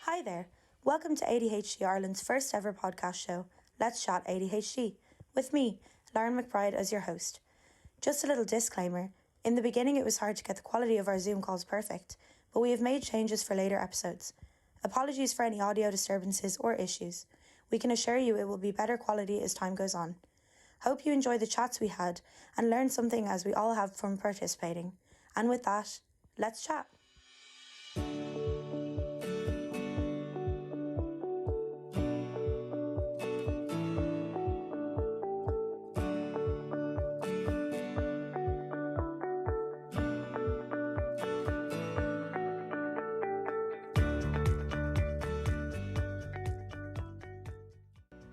Hi there. Welcome to ADHD Ireland's first ever podcast show, Let's Chat ADHD, with me, Lauren McBride, as your host. Just a little disclaimer, in the beginning it was hard to get the quality of our Zoom calls perfect, but we have made changes for later episodes. Apologies for any audio disturbances or issues. We can assure you it will be better quality as time goes on. Hope you enjoy the chats we had and learn something as we all have from participating. And with that, let's chat.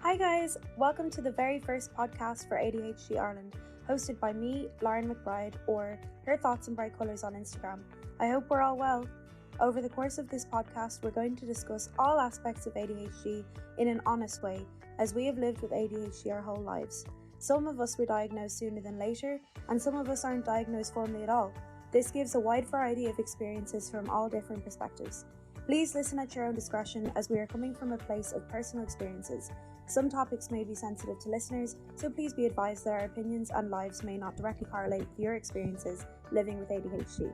Hi guys, welcome to the very first podcast for ADHD Ireland, hosted by me, Lauren McBride, or Her Thoughts in Bright Colours on Instagram. I hope we're all well. Over the course of this podcast, we're going to discuss all aspects of ADHD in an honest way, as we have lived with ADHD our whole lives. Some of us were diagnosed sooner than later, and some of us aren't diagnosed formally at all. This gives a wide variety of experiences from all different perspectives. Please listen at your own discretion, as we are coming from a place of personal experiences. Some topics may be sensitive to listeners, so please be advised that our opinions and lives may not directly correlate with your experiences living with ADHD.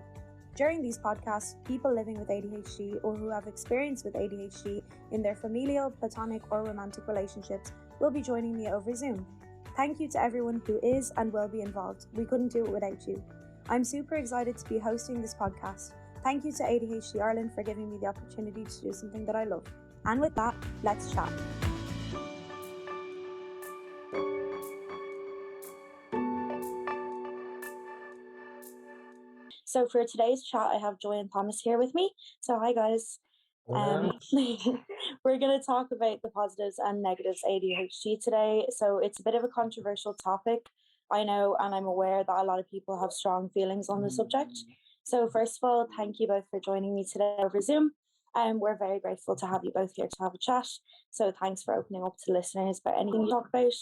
During these podcasts, people living with ADHD or who have experience with ADHD in their familial, platonic, or romantic relationships will be joining me over Zoom. Thank you to everyone who is and will be involved. We couldn't do it without you. I'm super excited to be hosting this podcast. Thank you to ADHD Ireland for giving me the opportunity to do something that I love. And with that, let's chat. So for today's chat, I have Joy and Thomas here with me. So hi guys. We're going to talk about the positives and negatives of ADHD today. So it's a bit of a controversial topic, I know, and I'm aware that a lot of people have strong feelings on the subject. So first of all, thank you both for joining me today over Zoom. We're very grateful to have you both here to have a chat. So thanks for opening up to listeners about anything you talk about.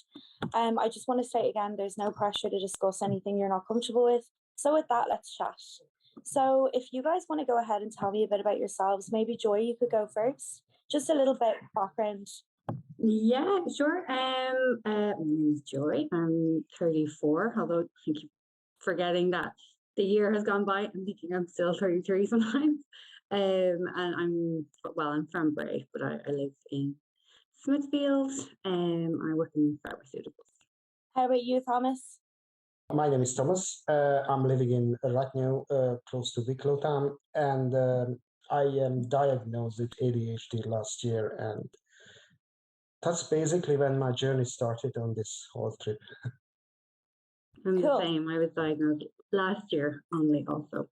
I just want to say again, there's no pressure to discuss anything you're not comfortable with. So with that, let's chat. So if you guys want to go ahead and tell me a bit about yourselves, maybe Joy, you could go first. Just a little bit of background. Yeah, sure. My name is Joy. I'm 34, although I keep forgetting that the year has gone by. I'm thinking I'm still 33 sometimes. And I'm from Bray, but I live in Smithfield. I work in pharmaceuticals. How about you, Thomas? My name is Thomas. I'm living in Ratnew, close to Wicklow town, and I am diagnosed with ADHD last year, and that's basically when my journey started on this whole trip. I'm the same. I was diagnosed last year only also.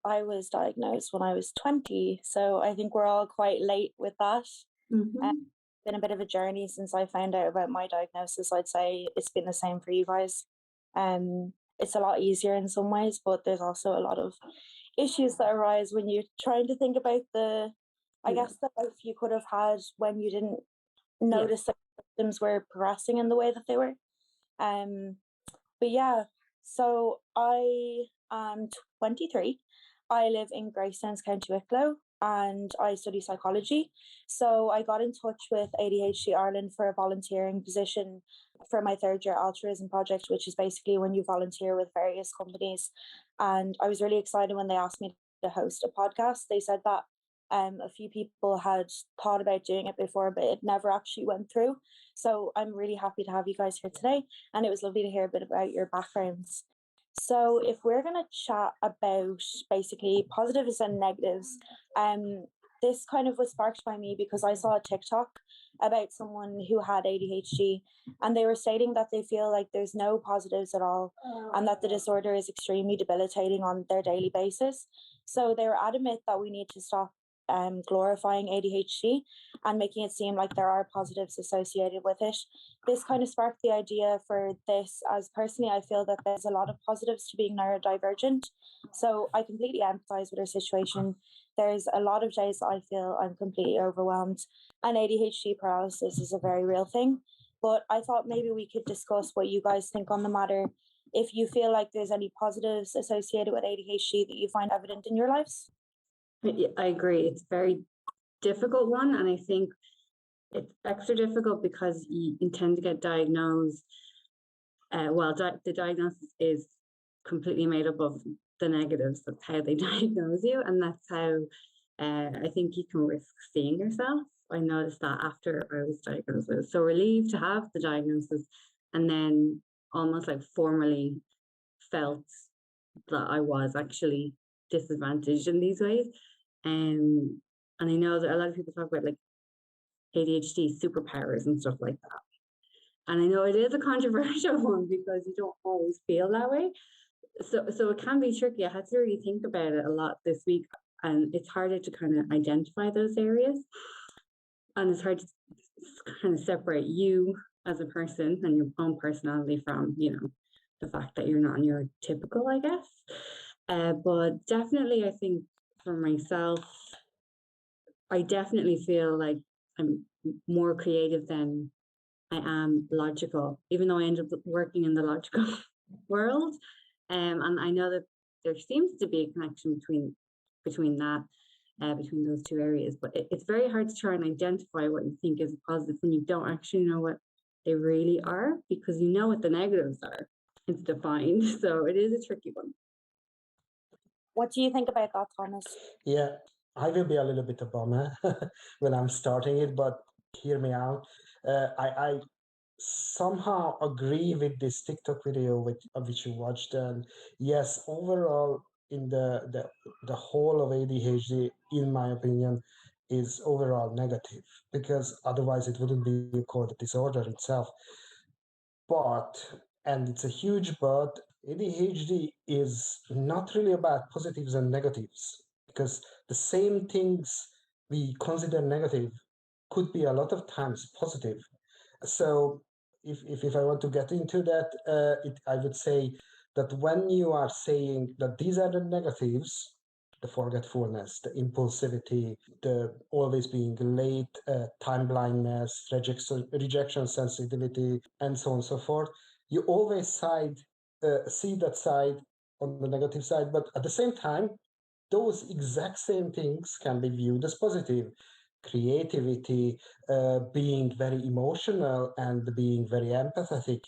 I was diagnosed when I was 20, so I think we're all quite late with that. It's been a bit of a journey since I found out about my diagnosis. I'd say it's been the same for you guys. It's a lot easier in some ways, but there's also a lot of issues that arise when you're trying to think about the life you could have had when you didn't notice that symptoms were progressing in the way that they were. But yeah, so I am 23. I live in Greystones, County Wicklow, and I study psychology. So I got in touch with ADHD Ireland for a volunteering position for my third year altruism project, which is basically when you volunteer with various companies. And I was really excited when they asked me to host a podcast. They said that a few people had thought about doing it before, but it never actually went through. So I'm really happy to have you guys here today, and it was lovely to hear a bit about your backgrounds. So if we're going to chat about basically positives and negatives, this kind of was sparked by me because I saw a TikTok about someone who had ADHD, and they were stating that they feel like there's no positives at all, and that the disorder is extremely debilitating on their daily basis. So they were adamant that we need to stop glorifying ADHD and making it seem like there are positives associated with it. This kind of sparked the idea for this, as personally I feel that there's a lot of positives to being neurodivergent. So I completely empathize with her situation. There's a lot of days that I feel I'm completely overwhelmed, and ADHD paralysis is a very real thing. But I thought maybe we could discuss what you guys think on the matter. If you feel like there's any positives associated with ADHD that you find evident in your lives. I agree. It's very difficult one, and I think it's extra difficult because you intend to get diagnosed. The diagnosis is completely made up of the negatives. That's how they diagnose you, and that's how I think you can risk seeing yourself. I noticed that after I was diagnosed, I was so relieved to have the diagnosis, and then almost like formally felt that I was actually disadvantaged in these ways. And I know that a lot of people talk about like ADHD superpowers and stuff like that. And I know it is a controversial one because you don't always feel that way. So it can be tricky. I had to really think about it a lot this week, and it's harder to kind of identify those areas. And it's hard to kind of separate you as a person and your own personality from, the fact that you're not neurotypical, I guess. But definitely, I think for myself, I definitely feel like I'm more creative than I am logical, even though I ended up working in the logical world. And I know that there seems to be a connection between those two areas, but it's very hard to try and identify what you think is positive when you don't actually know what they really are, because you know what the negatives are. It's defined, so it is a tricky one. What do you think about that, Thomas? Yeah, I will be a little bit a bummer when I'm starting it, but hear me out. I somehow agree with this TikTok video which you watched, and yes, overall in the whole of ADHD, in my opinion, is overall negative, because otherwise it wouldn't be called a disorder itself. But, and it's a huge but, ADHD is not really about positives and negatives, because the same things we consider negative could be a lot of times positive. So if I want to get into that, I would say that when you are saying that these are the negatives, the forgetfulness, the impulsivity, the always being late, time blindness, rejection sensitivity, and so on and so forth, you always see that side on the negative side, but at the same time, those exact same things can be viewed as positive. Creativity, being very emotional and being very empathetic.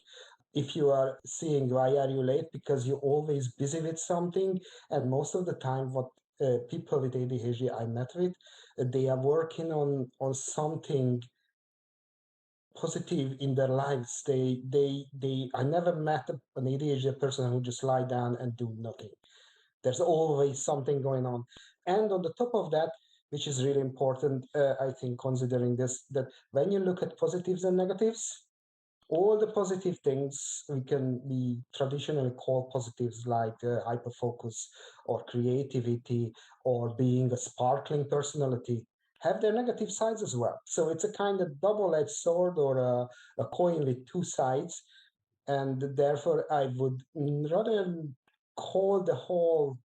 If you are seeing why are you late, because you're always busy with something, and most of the time what people with ADHD I met with, they are working on something positive in their lives. I never met an ADHD person who just lie down and do nothing. There's always something going on. And on the top of that, which is really important, I think, considering this, that when you look at positives and negatives, all the positive things we traditionally call positives, like hyperfocus or creativity or being a sparkling personality, have their negative sides as well. So it's a kind of double-edged sword, or a coin with two sides. And therefore, I would rather call the whole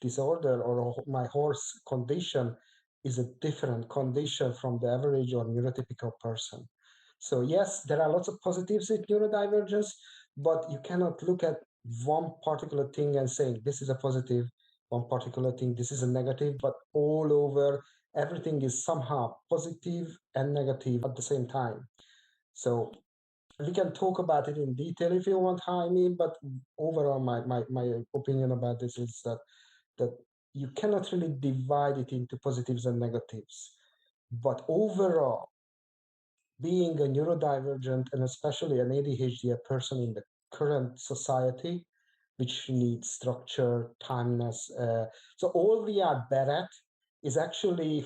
disorder or my horse condition is a different condition from the average or neurotypical person. So yes, there are lots of positives with neurodivergence, but you cannot look at one particular thing and say this is a positive, one particular thing this is a negative, but all over everything is somehow positive and negative at the same time. So we can talk about it in detail if you want, how I mean, but overall my opinion about this is that you cannot really divide it into positives and negatives. But overall, being a neurodivergent, and especially an ADHD person in the current society, which needs structure, timeless, so all we are bad at is actually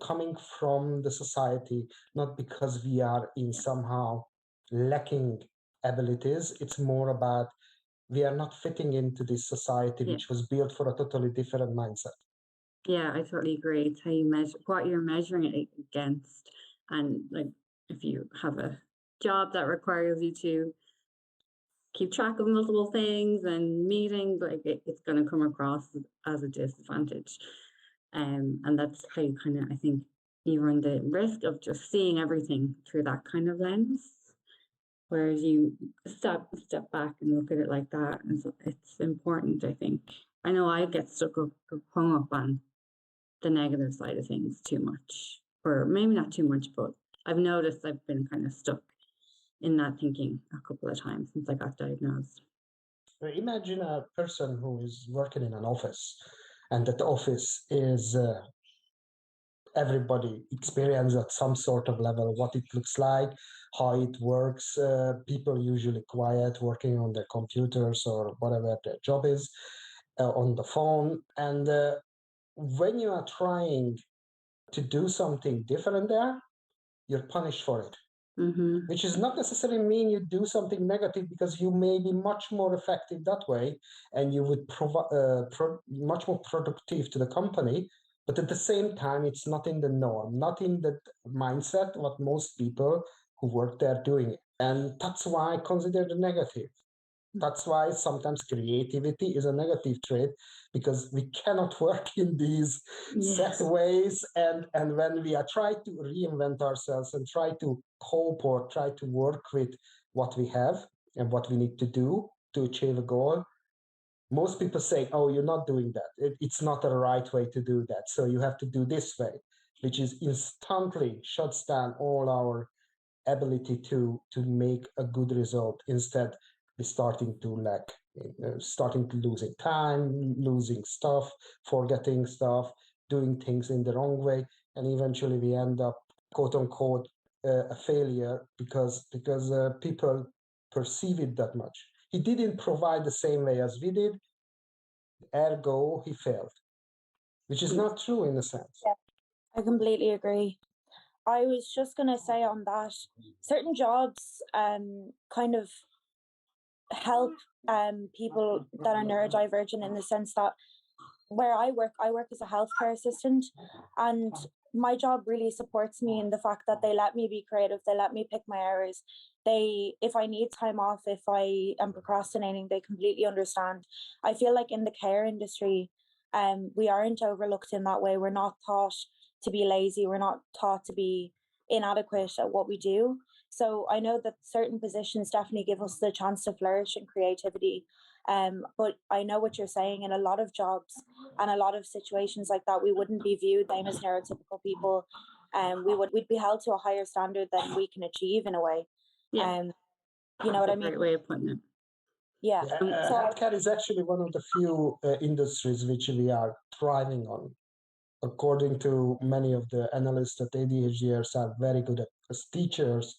coming from the society, not because we are in somehow lacking abilities. It's more about we are not fitting into this society, which was built for a totally different mindset. Yeah, I totally agree. It's how you measure what you're measuring it against. And like if you have a job that requires you to keep track of multiple things and meetings, like it's going to come across as a disadvantage. And that's how you kind of, I think, you run the risk of just seeing everything through that kind of lens. Whereas you step back and look at it like that, and so it's important, I think. I know I get hung up on the negative side of things too much, or maybe not too much, but I've noticed I've been kind of stuck in that thinking a couple of times since I got diagnosed. Imagine a person who is working in an office, and that office is everybody experience at some sort of level what it looks like, how it works. People usually quiet, working on their computers or whatever their job is, on the phone. And when you are trying to do something different there, you're punished for it. Which does not necessarily mean you do something negative, because you may be much more effective that way and you would provide much more productive to the company. But at the same time, it's not in the norm, not in the mindset what most people who work there doing it. And that's why I consider the negative. That's why sometimes creativity is a negative trait, because we cannot work in these set ways. And when we are trying to reinvent ourselves and try to cope or try to work with what we have and what we need to do to achieve a goal, most people say, oh, you're not doing that. It's not the right way to do that. So you have to do this way, which is instantly shuts down all our ability to make a good result. Instead, we're starting to lack, starting to losing time, losing stuff, forgetting stuff, doing things in the wrong way, and eventually we end up, quote unquote, a failure because people perceive it that much. He didn't provide the same way as we did, ergo he failed, which is not true in a sense. Yeah, I completely agree. I was just going to say on that, certain jobs kind of help people that are neurodivergent, in the sense that where I work as a healthcare assistant, and my job really supports me in the fact that they let me be creative, they let me pick my hours. If I need time off, if I am procrastinating, they completely understand. I feel like in the care industry, we aren't overlooked in that way. We're not taught to be lazy. We're not taught to be inadequate at what we do. So I know that certain positions definitely give us the chance to flourish in creativity. But I know what you're saying. In a lot of jobs and a lot of situations like that, we wouldn't be viewed them as neurotypical people. We'd be held to a higher standard than we can achieve in a way. Yeah. You know what I mean? Great way of putting it. Yeah. Healthcare is actually one of the few industries which we are thriving on. According to many of the analysts, that ADHDers are very good at as teachers,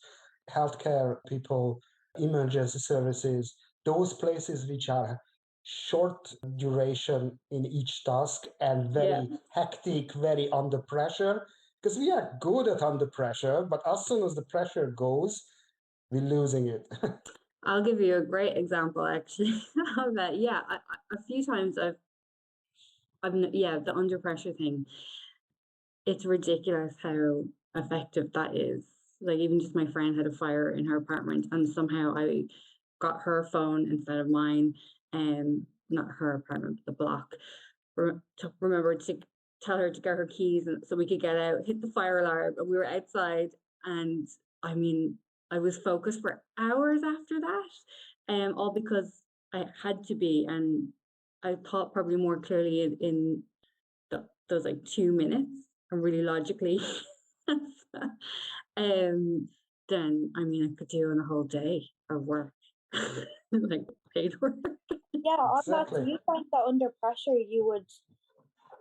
healthcare people, emergency services, those places which are short duration in each task and very hectic, very under pressure. Because we are good at under pressure, but as soon as the pressure goes, we're losing it. I'll give you a great example, actually, of that. Yeah, a few times the under pressure thing. It's ridiculous how effective that is. Like, even just my friend had a fire in her apartment, and somehow I got her phone instead of mine, and not her apartment, but the block. To remember to tell her to get her keys, and so we could get out, hit the fire alarm, and we were outside. And I mean, I was focused for hours after that, all because I had to be, and I thought probably more clearly in those like 2 minutes, and really logically. Then I mean, I could do in a whole day of work, like paid work. Yeah, exactly. Do you think that under pressure you would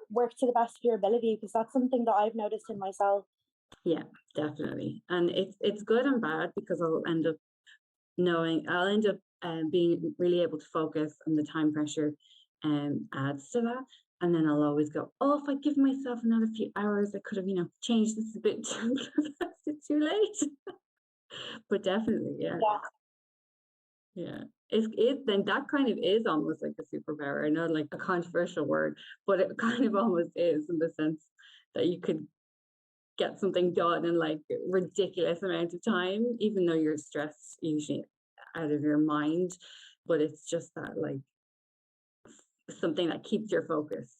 work to the best of your ability? Because that's something that I've noticed in myself. Yeah, definitely. And it's good and bad, because I'll end up being really able to focus, and the time pressure adds to that. And then I'll always go, oh, if I give myself another few hours, I could have, changed this a bit. It's too late. But definitely, yeah. Then that kind of is almost like a superpower. I know, like, a controversial word, but it kind of almost is, in the sense that you could get something done in like a ridiculous amount of time, even though you're stressed usually out of your mind. But it's just that, like, something that keeps your focus.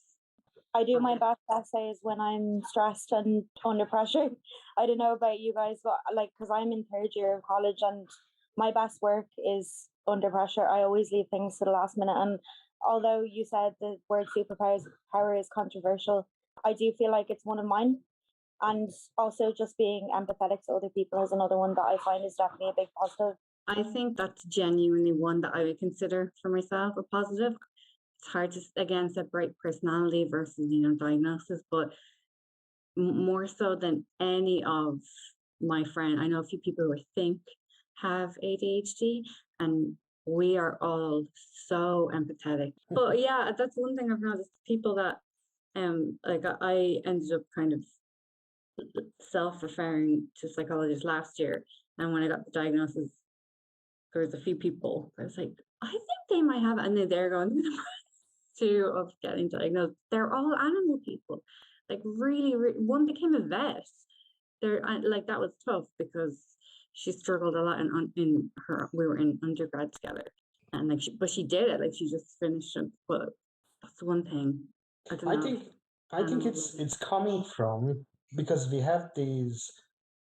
I do my best essays when I'm stressed and under pressure. I don't know about you guys, but like, because I'm in third year of college, and my best work is under pressure. I always leave things to the last minute. And although you said the word superpower is controversial, I do feel like it's one of mine. And also just being empathetic to other people is another one that I find is definitely a big positive. I think that's genuinely one that I would consider for myself a positive. It's hard to, again, separate personality versus, diagnosis, but more so than any of my friends, I know a few people who I think have ADHD, and we are all so empathetic. But yeah, that's one thing I've noticed. People that, like I ended up kind of self-referring to psychologists last year, and when I got the diagnosis, there was a few people I was like, I think they might have it, and then they're going too of getting diagnosed. They're all animal people, like really, one became a vet. They're like, that was tough because she struggled a lot in her, we were in undergrad together, and like but she did it, like she just finished it. But that's one thing. I think it's coming from, because we have these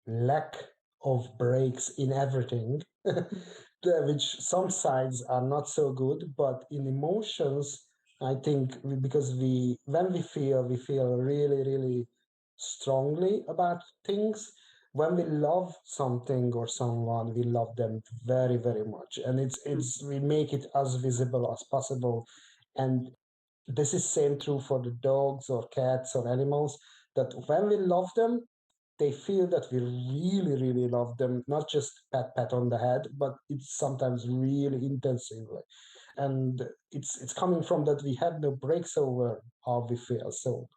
lack of breaks in everything, which some sides are not so good, but in emotions, I think because when we feel really, really strongly about things. When we love something or someone, we love them very, very much, and we make it as visible as possible. And this is same true for the dogs or cats or animals, that when we love them, they feel that we really, really love them, not just pat on the head, but it's sometimes really intensively. And it's coming from that we have no breaks over how we feel. So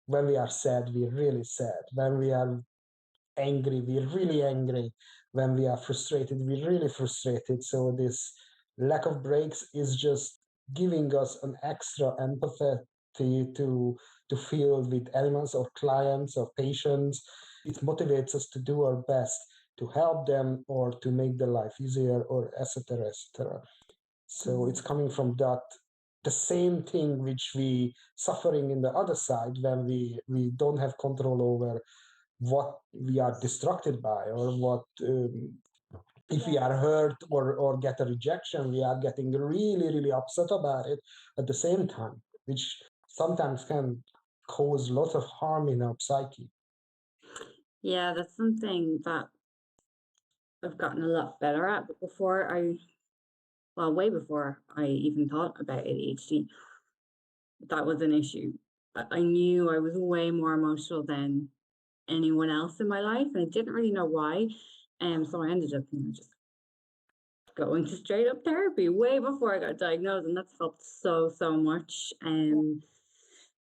when we are sad, we're really sad. When we are angry, we're really angry. When we are frustrated, we're really frustrated. So this lack of breaks is just giving us an extra empathy to feel with animals or clients or patients. It motivates us to do our best to help them or to make their life easier, or etc. etc. So it's coming from that, the same thing which we suffering in the other side, when we don't have control over what we are distracted by, or what if we are hurt or get a rejection, we are getting really, really upset about it at the same time, which sometimes can cause lots of harm in our psyche. Yeah, that's something that I've gotten a lot better at. But way before I even thought about ADHD, that was an issue. I knew I was way more emotional than anyone else in my life, and I didn't really know why. So I ended up, just going to straight up therapy way before I got diagnosed, and that's helped so much. And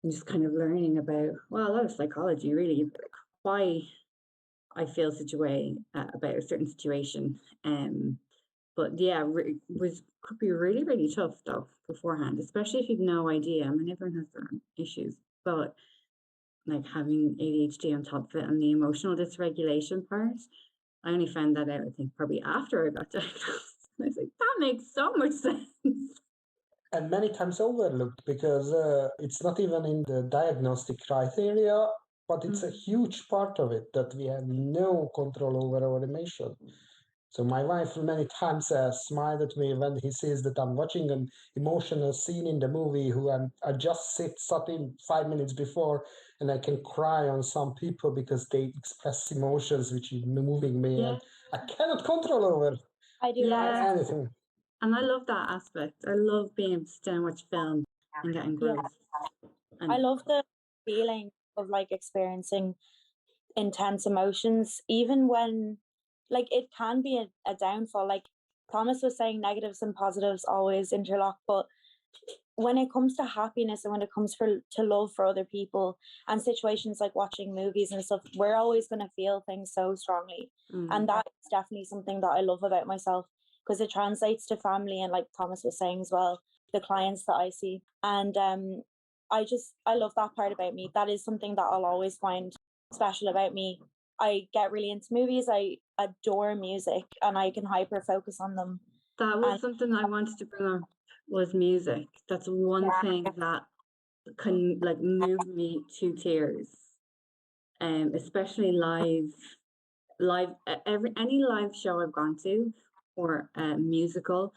just kind of learning about, a lot of psychology, really, like why I feel such a way about a certain situation. But yeah, could be really, really tough though beforehand, especially if you've no idea. I mean, everyone has their own issues, but like having ADHD on top of it and the emotional dysregulation part, I only found that out, I think, probably after I got diagnosed. I was like, that makes so much sense. And many times overlooked, because it's not even in the diagnostic criteria, but it's a huge part of it, that we have no control over our emotion. So my wife many times smiled at me when he says that I'm watching an emotional scene in the movie, I just sat in 5 minutes before, and I can cry on some people because they express emotions which is moving me, and I cannot control over anything. And I love that aspect. I love being able to sit and watch film and getting growth. I love the feeling of like experiencing intense emotions, even when like it can be a downfall. Like Thomas was saying, negatives and positives always interlock, but when it comes to happiness and when it comes to love for other people and situations like watching movies and stuff, we're always going to feel things so strongly. And that's definitely something that I love about myself, because it translates to family, and like Thomas was saying as well, the clients that I see. And I love that part about me. That is something that I'll always find special about me. I get really into movies. I adore music, and I can hyper focus on them. That was something I wanted to bring up, was music. That's one thing that can like move me to tears. Especially any live show I've gone to, or a musical,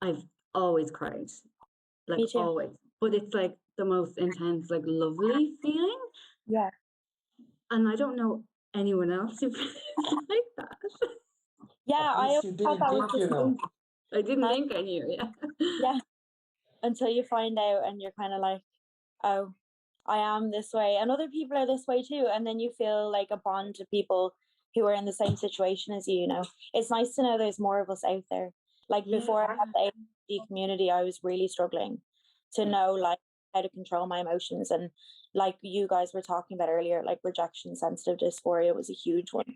I've always cried. Like always. But it's like the most intense, like lovely feeling. Yeah. And I don't know anyone else who feels like that. Yeah, At I least you always thought didn't that was think the you know. same. I didn't Huh? think I knew, yeah. Yeah, until you find out and you're kind of like, oh, I am this way, and other people are this way too, and then you feel like a bond to people who are in the same situation as you. You know, it's nice to know there's more of us out there. Like before I had the ADHD community, I was really struggling to know like how to control my emotions, and like you guys were talking about earlier, like rejection sensitive dysphoria was a huge one.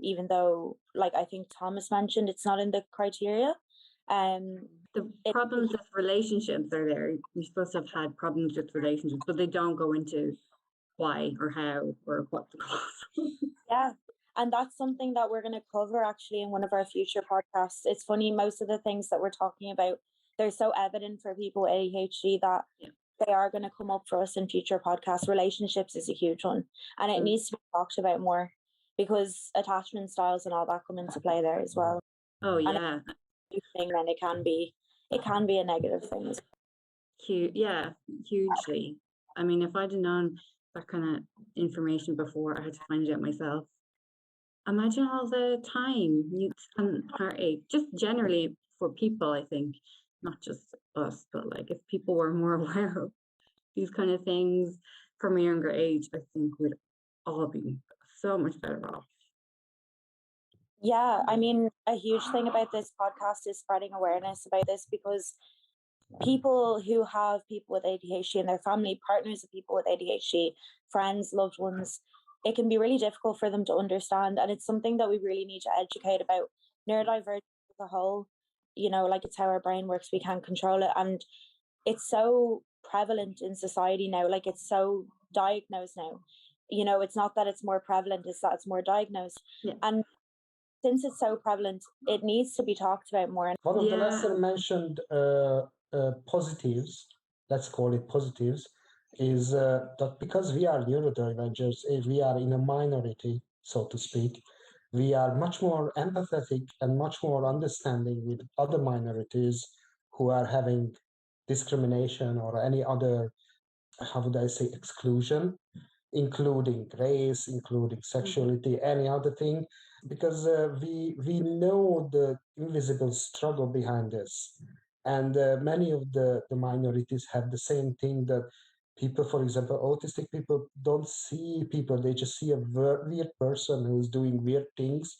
Even though, like I think Thomas mentioned, it's not in the criteria. The problems with relationships are there. You're supposed to have had problems with relationships, but they don't go into why or how or what the cause. Yeah. And that's something that we're going to cover actually in one of our future podcasts. It's funny, most of the things that we're talking about, they're so evident for people with ADHD that they are going to come up for us in future podcasts. Relationships is a huge one, and it needs to be talked about more because attachment styles and all that come into play there as well. Oh And yeah. thing, then it can be a negative thing as well. Yeah, hugely. I mean, if I'd known that kind of information before, I had to find it out myself. Imagine all the time and heartache, just generally for people, I think, not just us, but like if people were more aware of these kind of things from a younger age, I think we'd all be so much better off. Yeah, I mean, a huge thing about this podcast is spreading awareness about this, because people who have people with ADHD in their family, partners of people with ADHD, friends, loved ones, it can be really difficult for them to understand. And it's something that we really need to educate about. Neurodivergence as a whole, you know, like it's how our brain works, we can't control it. And it's so prevalent in society now, like it's so diagnosed now. You know, it's not that it's more prevalent, it's that it's more diagnosed. Yeah. And since it's so prevalent, it needs to be talked about more. One of the lesser mentioned positives, let's call it positives, is that because we are neurodivergent, we are in a minority, so to speak, we are much more empathetic and much more understanding with other minorities who are having discrimination or any other, how would I say, exclusion, including race, including sexuality, any other thing, because we know the invisible struggle behind this. And many of the minorities have the same thing, that people, for example, autistic people don't see people, they just see a weird person who's doing weird things.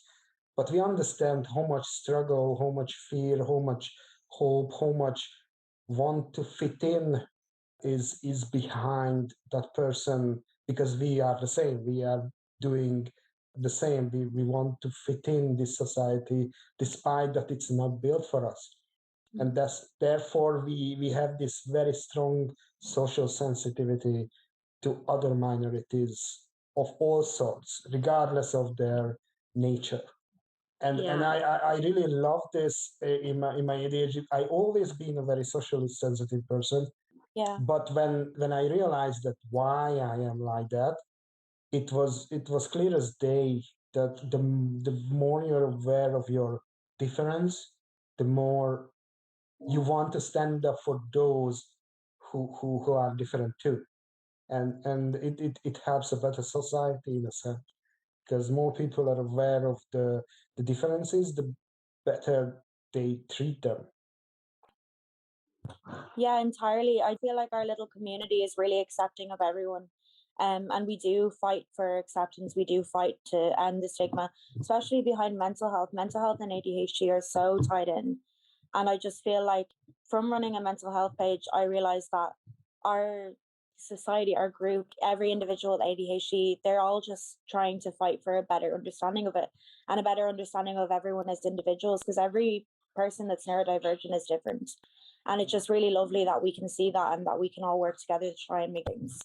But we understand how much struggle, how much fear, how much hope, how much want to fit in is behind that person, because we are the same, we are doing the same, we want to fit in this society despite that it's not built for us. And therefore we have this very strong social sensitivity to other minorities of all sorts, regardless of their nature. And I really love this in my ADHD. I always been a very socially sensitive person. Yeah. But when I realized that why I am like that, it was clear as day that the more you're aware of your difference, the more you want to stand up for those who are different too. And it helps a better society in a sense, because more people are aware of the differences, the better they treat them. Yeah, entirely. I feel like our little community is really accepting of everyone. And we do fight for acceptance. We do fight to end the stigma, especially behind mental health. Mental health and ADHD are so tied in. And I just feel like from running a mental health page, I realized that our society, our group, every individual with ADHD, they're all just trying to fight for a better understanding of it and a better understanding of everyone as individuals, because every person that's neurodivergent is different. And it's just really lovely that we can see that and that we can all work together to try and make things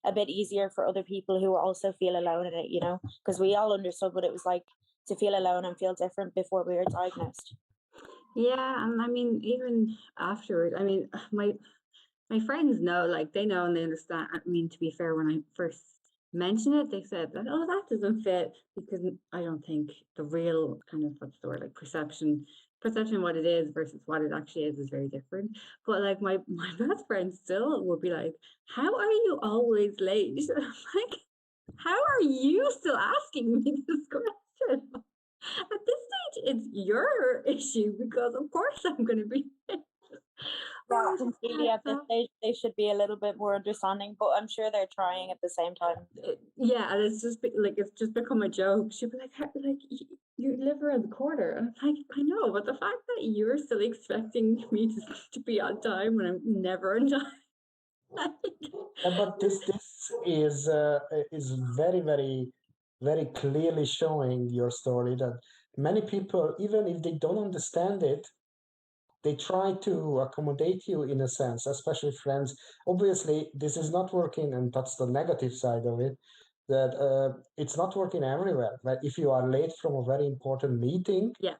a bit easier for other people who also feel alone in it, you know, because we all understood what it was like to feel alone and feel different before we were diagnosed. Yeah, and I mean, even afterwards, I mean, my friends know, like they know and they understand. I mean, to be fair, when I first mention it, they said that, oh, that doesn't fit, because I don't think the real kind of, what's the word, like perception what it is versus what it actually is very different. But like my best friend still would be like, how are you always late? I'm like, how are you still asking me this question? At this stage, it's your issue, because of course I'm going to be late. Yeah, completely. At this stage, they should be a little bit more understanding, but I'm sure they're trying at the same time. Yeah, and it's just become a joke. She'd be like, you live around the corner, and I'm like, I know, but the fact that you're still expecting me to be on time when I'm never on time. But this is very, very, very clearly showing your story that many people, even if they don't understand it, they try to accommodate you in a sense, especially friends. Obviously, this is not working, and that's the negative side of it. That it's not working everywhere. But if you are late from a very important meeting, Yeah,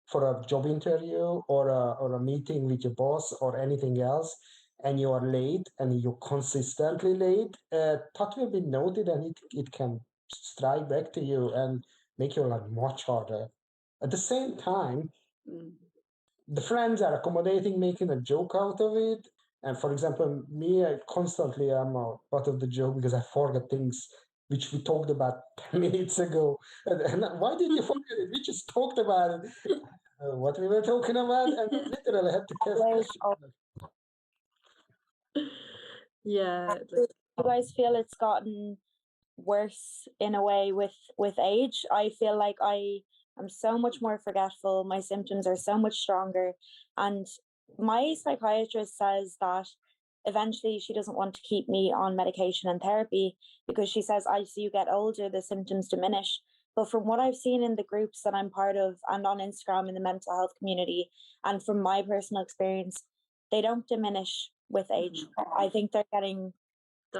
for a job interview or a meeting with your boss or anything else, and you are late and you're consistently late, that will be noted, and it can strike back to you and make your life much harder. At the same time, the friends are accommodating, making a joke out of it. And for example, me, I constantly am a part of the joke because I forget things which we talked about 10 minutes ago. And why did you forget it? We just talked about it. What we were talking about, and I literally had to question. yeah. Do you guys feel it's gotten worse in a way with age? I feel like I am so much more forgetful. My symptoms are so much stronger, and my psychiatrist says that eventually she doesn't want to keep me on medication and therapy, because she says as you get older the symptoms diminish. But from what I've seen in the groups that I'm part of and on Instagram in the mental health community, and from my personal experience, they don't diminish with age. I think they're getting,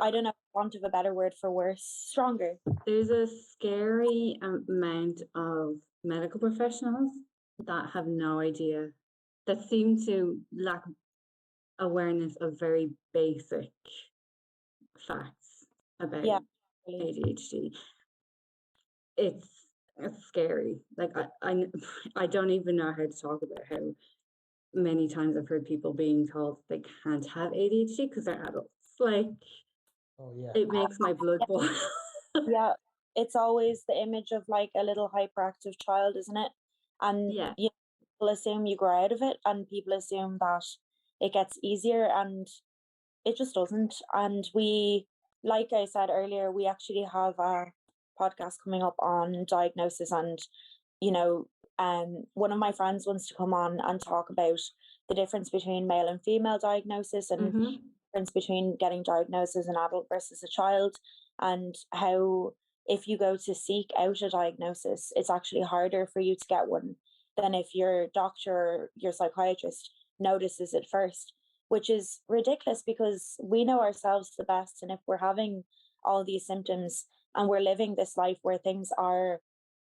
I don't know, want of a better word for worse, stronger. There's a scary amount of medical professionals that have no idea, that seem to lack awareness of very basic facts about ADHD. It's scary. Like I don't even know how to talk about how many times I've heard people being told they can't have ADHD because they're adults. Like, it makes my blood boil. Yeah, it's always the image of like a little hyperactive child, isn't it? And people assume you grow out of it, and people assume that it gets easier, and it just doesn't. And we, like I said earlier, we actually have a podcast coming up on diagnosis, and one of my friends wants to come on and talk about the difference between male and female diagnosis, and the difference between getting diagnosed as an adult versus a child, and how if you go to seek out a diagnosis, it's actually harder for you to get one than if your doctor or your psychiatrist notices it first, which is ridiculous because we know ourselves the best. And if we're having all these symptoms and we're living this life where things are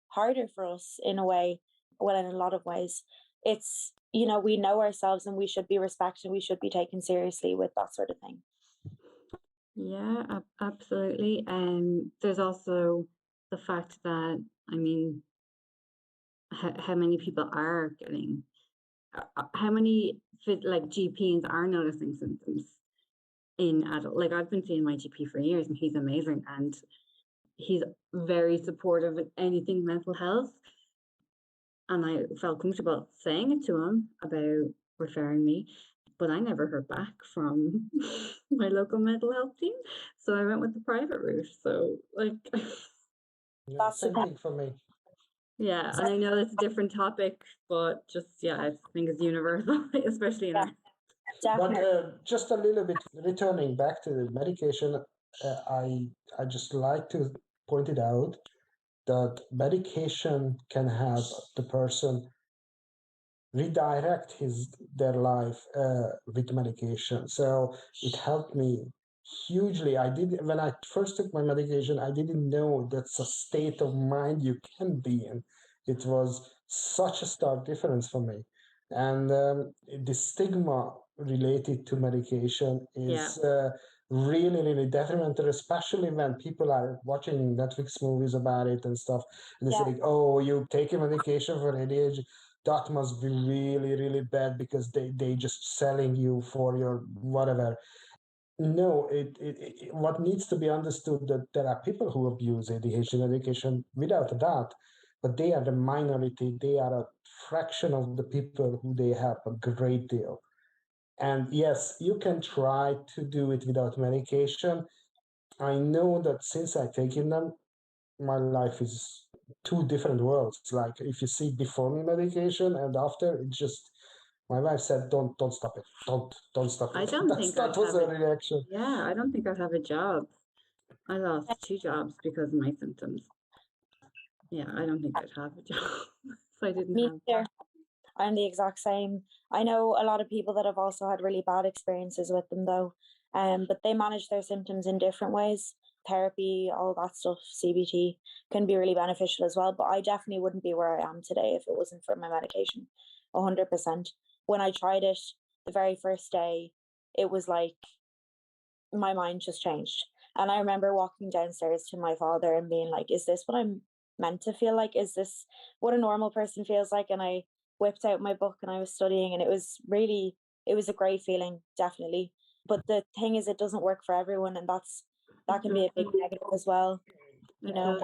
harder for us in a way, well, in a lot of ways, it's, we know ourselves and we should be respected, we should be taken seriously with that sort of thing. Yeah, absolutely. There's also the fact that, I mean, how many people are getting, how many GPs are noticing symptoms in adult. Like, I've been seeing my GP for years, and he's amazing, and he's very supportive of anything mental health. And I felt comfortable saying it to him about referring me, but I never heard back from my local mental health team. So I went with the private route. So, like, that's the thing for me. Yeah, and I know that's a different topic, but just, I think it's universal, especially in our... But just a little bit, returning back to the medication, I just like to point it out that medication can help the person redirect their life with medication. So it helped me hugely. When I first took my medication, I didn't know that's a state of mind you can be in. It was such a stark difference for me. And the stigma related to medication is really, really detrimental, especially when people are watching Netflix movies about it and stuff. And they say, oh, you take a medication for ADHD. That must be really, really bad because they just selling you for your whatever. No, what needs to be understood that there are people who abuse ADHD medication without a doubt, but they are the minority. They are a fraction of the people who they help a great deal. And yes, you can try to do it without medication. I know that since I've taken them, my life is two different worlds. Like if you see before me medication and after, it just my wife said, "Don't stop it. Don't stop it." I don't think that was a reaction. Yeah, I don't think I have a job. I lost 2 jobs because of my symptoms. Yeah, I don't think I'd have a job if I didn't have that. I'm the exact same. I know a lot of people that have also had really bad experiences with them though, but they manage their symptoms in different ways. Therapy, all that stuff, CBT can be really beneficial as well. But I definitely wouldn't be where I am today if it wasn't for my medication. 100%. When I tried it the very first day, it was like my mind just changed. And I remember walking downstairs to my father and being like, is this what I'm meant to feel like? Is this what a normal person feels like? And I whipped out my book and I was studying, and it was a great feeling, definitely. But the thing is, it doesn't work for everyone, and that can be a big negative as well. You know,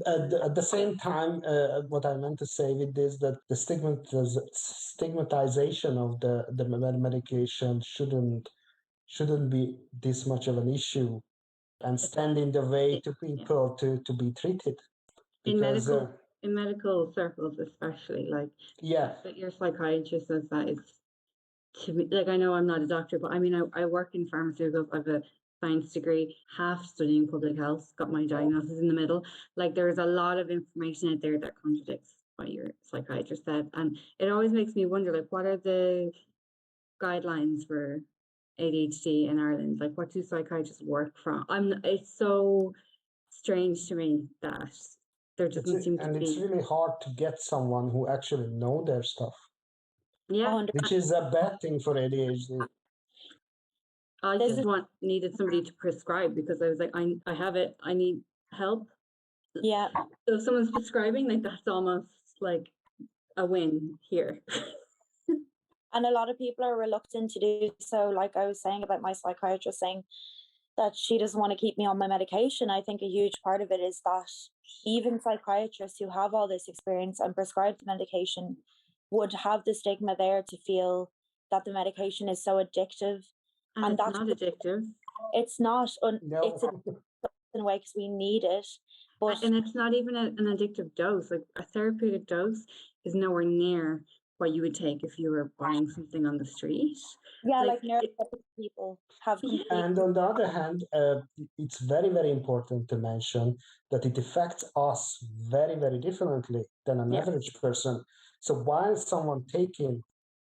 at the same time, what I meant to say with this, that the stigmatization of the medication shouldn't be this much of an issue and stand in the way to people to be treated. Because, in medical circles especially, like your psychiatrist says that it's, to me, like, I know I'm not a doctor, but I mean I work in pharmaceuticals. I have a science degree, half studying public health, got my diagnosis in the middle. Like, there's a lot of information out there that contradicts what your psychiatrist said, and it always makes me wonder, like, what are the guidelines for ADHD in Ireland? Like, what do psychiatrists work from? It's so strange to me that there doesn't seem to be. And it's really hard to get someone who actually know their stuff. Yeah, which is a bad thing for ADHD. I just needed somebody to prescribe, because I was like, I have it, I need help. Yeah. So if someone's prescribing, like, that's almost like a win here. And a lot of people are reluctant to do so. Like I was saying about my psychiatrist saying that she doesn't want to keep me on my medication. I think a huge part of it is that even psychiatrists who have all this experience and prescribe the medication would have the stigma there to feel that the medication is so addictive. And that's not addictive. It's not. No. It's in a way because we need it. And it's not even an addictive dose. Like, a therapeutic dose is nowhere near what you would take if you were buying something on the street. Yeah, like neurotypical people have. And on the other hand, it's very, very important to mention that it affects us very, very differently than an average person. So while someone taking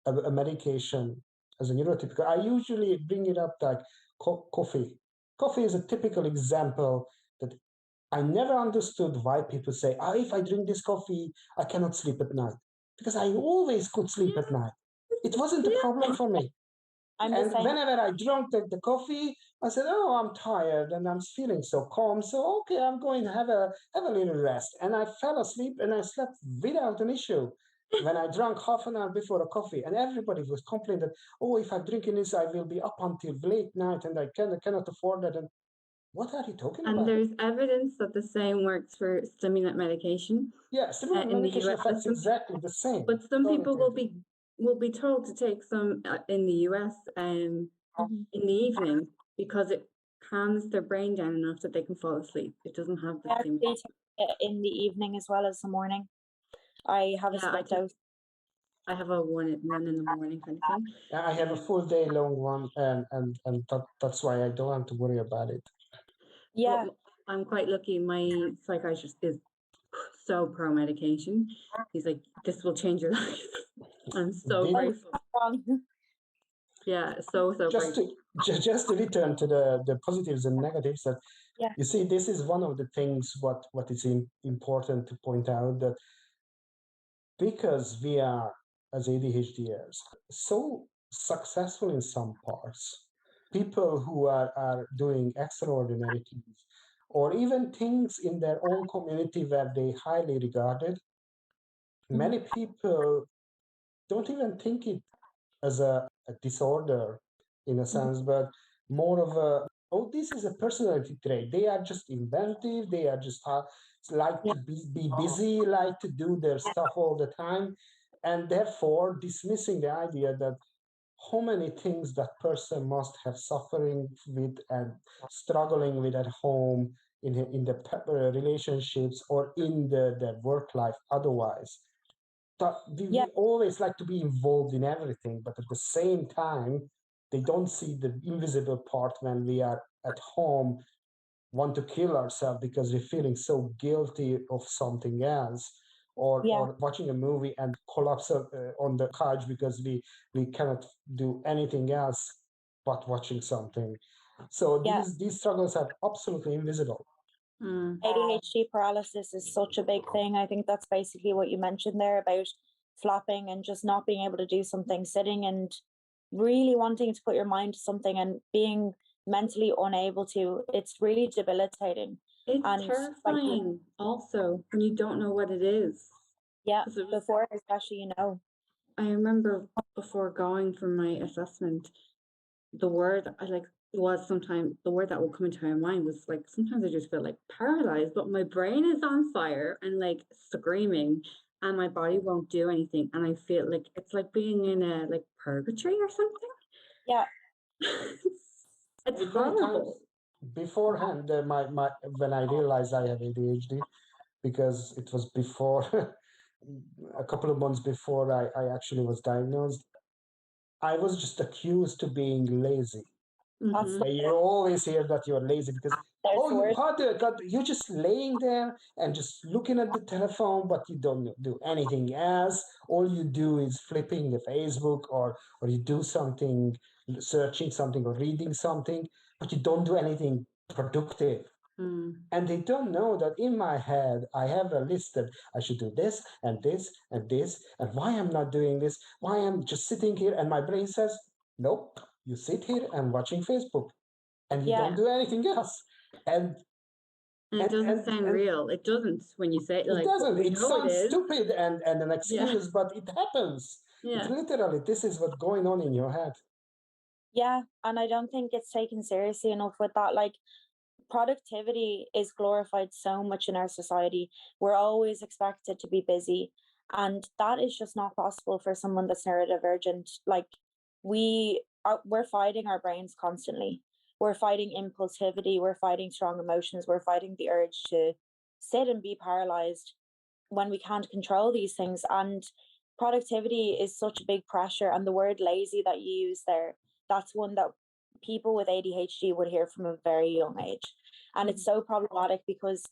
a medication as a neurotypical, I usually bring it up like coffee. Coffee is a typical example that I never understood why people say, if I drink this coffee, I cannot sleep at night. Because I always could sleep at night. It wasn't a problem for me. And whenever I drank the coffee, I said, I'm tired and I'm feeling so calm. So, okay, I'm going to have a little rest. And I fell asleep and I slept without an issue when I drank half an hour before a coffee. And everybody was complaining that, if I'm drinking this, I will be up until late night and I cannot afford that. And what are you talking about? And there's evidence that the same works for stimulant medication. Yeah, stimulant medication affects exactly the same. But some people will be told to take some in the US in the evening because it calms their brain down enough that they can fall asleep. It doesn't have the same. In the evening as well as the morning. I have a split dose. I have a one in the morning kind of thing. I have a full day long one, and that's why I don't have to worry about it. Yeah, well, I'm quite lucky. My psychiatrist is so pro medication. He's like, this will change your life. I'm so grateful. Yeah, so grateful. Just to return to the positives and negatives, that you see, this is one of the things what is important to point out, that because we are, as ADHDers, so successful in some parts, people who are doing extraordinary things, or even things in their own community where they highly regarded, many people don't even think it as a disorder in a sense, but more of a, oh, this is a personality trait. They are just inventive. They are just like to be busy, like to do their stuff all the time. And therefore dismissing the idea that how many things that person must have suffering with and struggling with at home, in the relationships, or in the work life otherwise. We always like to be involved in everything, but at the same time, they don't see the invisible part when we are at home, want to kill ourselves because we're feeling so guilty of something else, or watching a movie and collapse on the couch because we cannot do anything else but watching something. So these struggles are absolutely invisible. ADHD paralysis is such a big thing. I think that's basically what you mentioned there about flopping and just not being able to do something, sitting and really wanting to put your mind to something and being mentally unable to. It's really debilitating. It's terrifying also when you don't know what it is. Yeah, before especially, I remember before going for my assessment, the word the word that would come into my mind was like, sometimes I just feel like paralyzed, but my brain is on fire and like screaming, and my body won't do anything, and I feel like it's like being in a like purgatory or something. Yeah. It's horrible. Beforehand, when I realized I have ADHD, because it was before a couple of months before I actually was diagnosed, I was just accused to being lazy. You always hear that you're lazy because, you're just laying there and just looking at the telephone, but you don't do anything else. All you do is flipping the Facebook, or you do something, searching something or reading something, but you don't do anything productive. And they don't know that in my head, I have a list that I should do this and this and this, and why I'm not doing this, why I'm just sitting here, and my brain says, nope, you sit here and watching Facebook, and you don't do anything else. And it doesn't sound real. It doesn't when you say it. Like, it doesn't. It sounds stupid and an excuse, but it happens. Yeah. It's literally, this is what's going on in your head. Yeah, and I don't think it's taken seriously enough with that. Like, productivity is glorified so much in our society. We're always expected to be busy, and that is just not possible for someone that's neurodivergent. Like, we're fighting our brains constantly. We're fighting impulsivity, we're fighting strong emotions, we're fighting the urge to sit and be paralyzed when we can't control these things. And productivity is such a big pressure, and the word lazy that you use there, that's one that people with ADHD would hear from a very young age. And it's so problematic because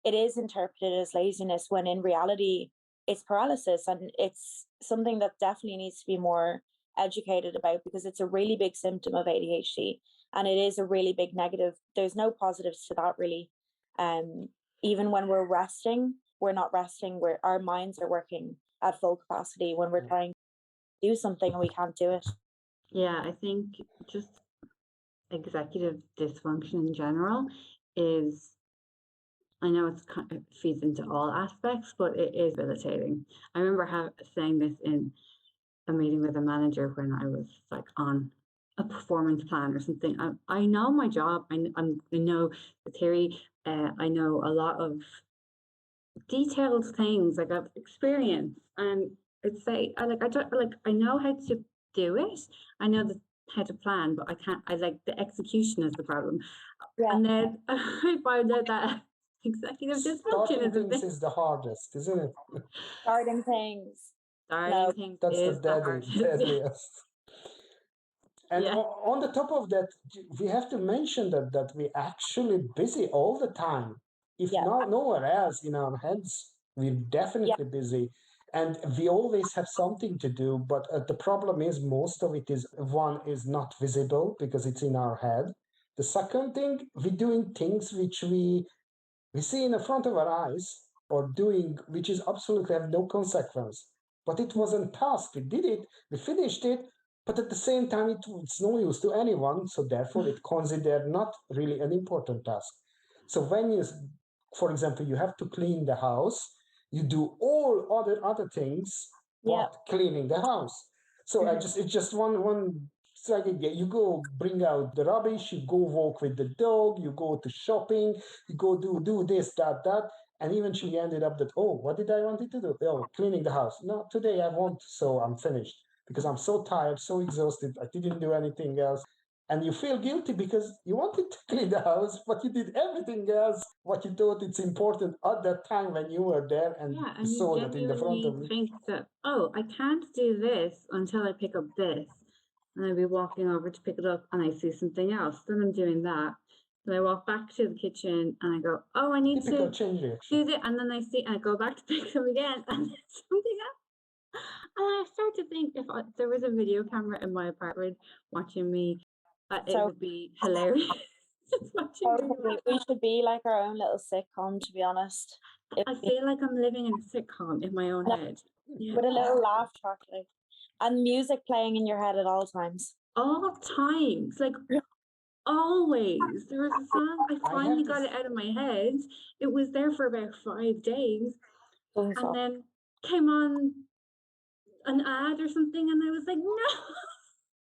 it is interpreted as laziness when in reality it's paralysis, and it's something that definitely needs to be more educated about, because it's a really big symptom of ADHD and it is a really big negative. There's no positives to that really. Even when we're resting, we're not resting, our minds are working at full capacity when we're trying to do something and we can't do it. Yeah, I think just executive dysfunction in general is, I know it feeds into all aspects, but it is debilitating. I remember saying this in a meeting with a manager when I was like on a performance plan or something. I know my job. I know the theory. I know a lot of detailed things. Like I've experience, and it's I know how to do it. I know how to plan, but I can't. I like the execution is the problem. Yeah. And then I found out that executive dysfunction is the hardest, isn't it? Starting things. That's the deadliest. And on the top of that, we have to mention that we're actually busy all the time. If not nowhere else in our heads, we're definitely busy. And we always have something to do, but the problem is most of it is, one, is not visible because it's in our head. The second thing, we're doing things which we see in the front of our eyes, or doing which is absolutely have no consequence. But it wasn't task. We did it, we finished it, but at the same time, it's no use to anyone. So therefore, it considered not really an important task. So when you, for example, you have to clean the house, you do all other things but cleaning the house. So it's just one. It's like you go bring out the rubbish, you go walk with the dog, you go to shopping, you go do this, that, and eventually ended up that, oh, what did I wanted to do? Oh, cleaning the house. No, today I won't, so I'm finished because I'm so tired, so exhausted. I didn't do anything else. And you feel guilty because you wanted to clean the house, but you did everything else what you thought it's important at that time when you were there and saw that in the front of you. Think that, oh, I can't do this until I pick up this. And I'd be walking over to pick it up and I see something else. Then I'm doing that. Then I walk back to the kitchen and I go, oh, I need Typical to change reaction. do that. And then I go back to pick them again and there's something else. And I start to think if there was a video camera in my apartment watching me, it would be hilarious. Just watching me. We should be like our own little sitcom, to be honest. I feel like I'm living in a sitcom in my own head. With a little laugh track, like, and music playing in your head at all times. All times, like always. There was a song, I finally got it out of my head. It was there for about 5 days. And then came on an ad or something, and I was like, no.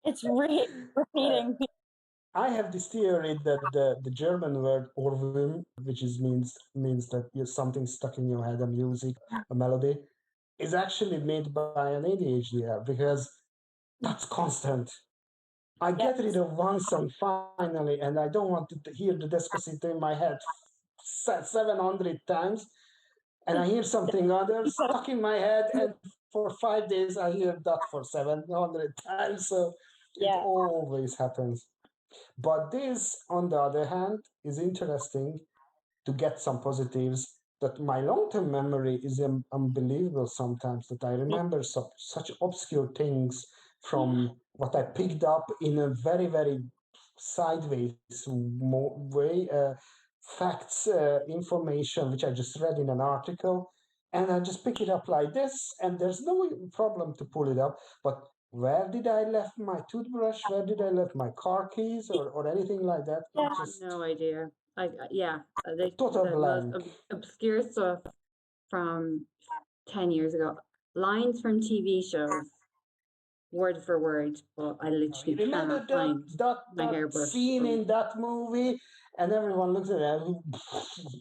It's repeating. I have this theory that the German word Ohrwurm, which means that something stuck in your head, a music, a melody, is actually made by an ADHD because that's constant. I get rid of one song finally, and I don't want to hear the Despacito in my head 700 times, and I hear something other stuck in my head, and for 5 days I hear that for 700 times. So it always happens. But this, on the other hand, is interesting to get some positives. That my long-term memory is unbelievable sometimes, that I remember such obscure things from what I picked up in a very, very sideways way, facts, information, which I just read in an article, and I just pick it up like this, and there's no problem to pull it up. But where did I left my toothbrush? Where did I left my car keys or anything like that? No idea. Total blank. Most obscure stuff from 10 years ago. Lines from TV shows, word for word, but I literally remember cannot find my hairbrush. Scene in that movie, and everyone looks at it.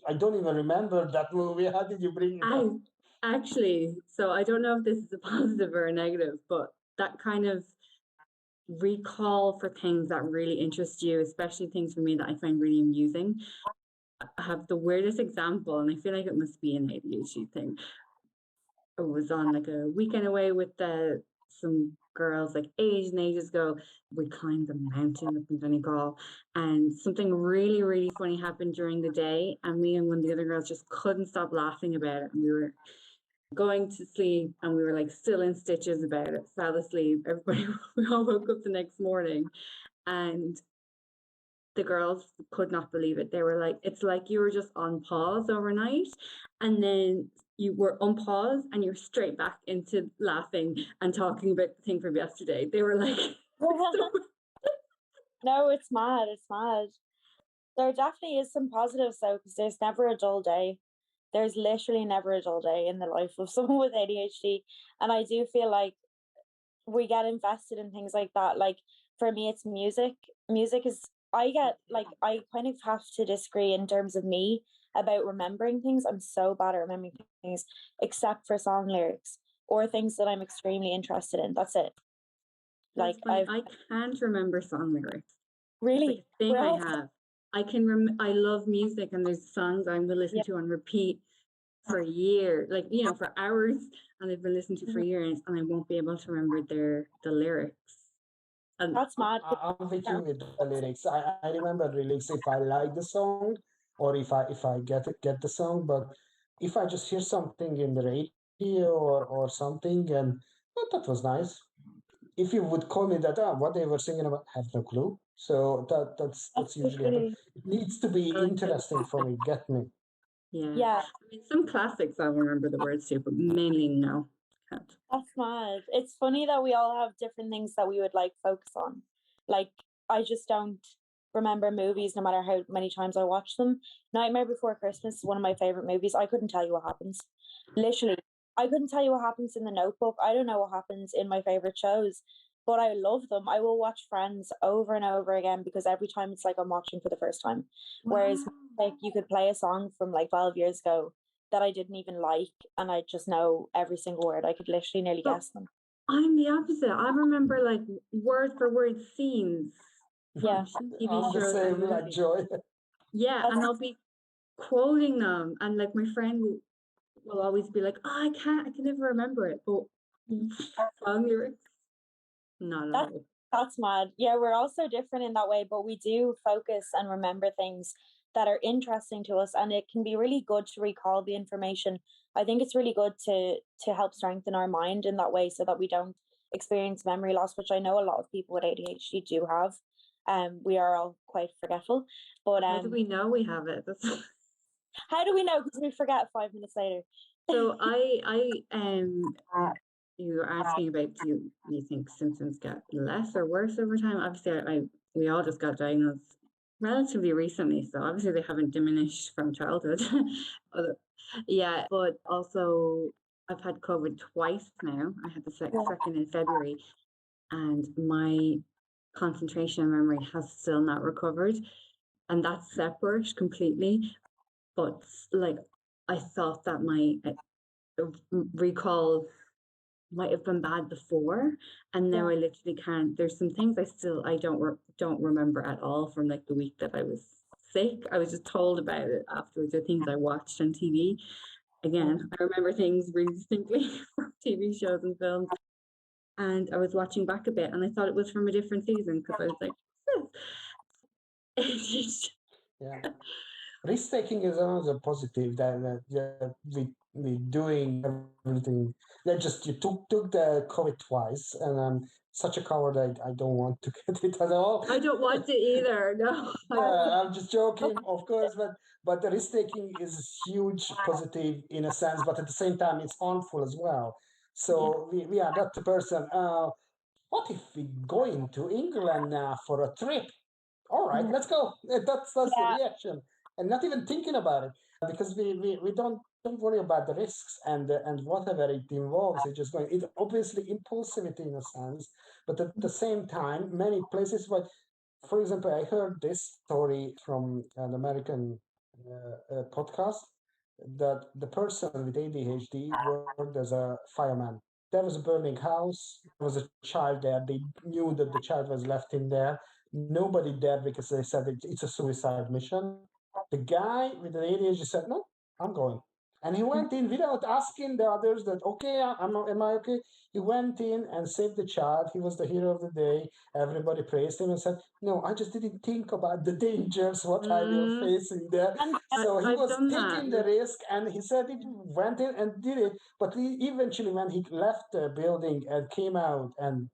I don't even remember that movie. How did you bring it up? Actually, so I don't know if this is a positive or a negative, but that kind of recall for things that really interest you, especially things for me that I find really amusing. I have the weirdest example, and I feel like it must be an ADHD thing. I was on like a weekend away with some girls, like ages and ages ago. We climbed the mountain up in Donegal, and something really, really funny happened during the day, and me and one of the other girls just couldn't stop laughing about it. And we were going to sleep, and we were like still in stitches about it. Fell asleep. Everybody, we all woke up the next morning, and the girls could not believe it. They were like, it's like you were just on pause overnight, and then you were on pause and you're straight back into laughing and talking about the thing from yesterday. They were like, no, it's mad. It's mad. There definitely is some positives though, because there's never a dull day. There's literally never a dull day in the life of someone with ADHD. And I do feel like we get invested in things like that. Like for me, it's music. Music is, I kind of have to disagree in terms of me about remembering things. I'm so bad at remembering things, except for song lyrics or things that I'm extremely interested in. That's it. Like I can't remember song lyrics. Really? It's like a thing I have. I can I love music, and there's songs I'm gonna listen to on repeat for years, like for hours, and they've been listened to for years, and I won't be able to remember the lyrics. And that's mad. I'm with you with the lyrics. I remember the lyrics if I like the song or if I get the song, but if I just hear something in the radio or something and that was nice. If you would call me that, what they were singing about, I have no clue. So that's usually it needs to be interesting for me. Get me? Yeah. I mean, some classics I remember the words to, but mainly no. That's mad. It's funny that we all have different things that we would like focus on. Like, I just don't remember movies no matter how many times I watch them. Nightmare Before Christmas is one of my favorite movies. I couldn't tell you what happens. Literally, I couldn't tell you what happens in The Notebook. I don't know what happens in my favorite shows, but I love them. I will watch Friends over and over again because every time it's like I'm watching for the first time. Whereas, like, you could play a song from like 12 years ago that I didn't even like, and I just know every single word. I could literally nearly guess them. I'm the opposite. I remember like word for word scenes. Yeah. TV I'm the shows. same, like Joy. Yeah, and I'll be quoting them, and like my friend will always be like, "Oh, I can never remember it," but song lyrics, not at all. That's mad. Yeah, we're all so different in that way, but we do focus and remember things that are interesting to us, and it can be really good to recall the information. I think it's really good to help strengthen our mind in that way so that we don't experience memory loss, which I know a lot of people with ADHD do have. We are all quite forgetful, but How do we know we have it? how do we know? Because we forget 5 minutes later. So you were asking about do you think symptoms get less or worse over time? Obviously, we all just got diagnosed relatively recently, so obviously they haven't diminished from childhood. Yeah, but also I've had COVID twice now. I had the second in February, and my concentration and memory has still not recovered, and that's separate completely. But like, I thought that my recall might have been bad before, and now I literally can't. There's some things I don't remember at all from like the week that I was sick. I was just told about it afterwards, or things I watched on TV. Again, I remember things really distinctly from TV shows and films, and I was watching back a bit, and I thought it was from a different season because I was like, Yeah. Risk taking is another positive that we doing everything. That just you took the COVID twice, and I'm such a coward. I don't want to get it at all. I don't want it either. No, I'm just joking, of course, but the risk taking is huge positive in a sense, but at the same time it's harmful as well. So we are that person. What if we going to England for a trip? All right, let's go. That's the reaction, and not even thinking about it because we don't worry about the risks and whatever it involves. It's just going. It obviously impulsivity in a sense, but at the same time, many places. But for example, I heard this story from an American podcast that the person with ADHD worked as a fireman. There was a burning house. There was a child there. They knew that the child was left in there. Nobody dared because they said it's a suicide mission. The guy with the ADHD said, "No, I'm going." And he went in without asking the others that, okay, am I okay? He went in and saved the child. He was the hero of the day. Everybody praised him and said, "No, I just didn't think about the dangers, what I will facing there." So he was taking the risk, and he said he went in and did it. But eventually, when he left the building and came out and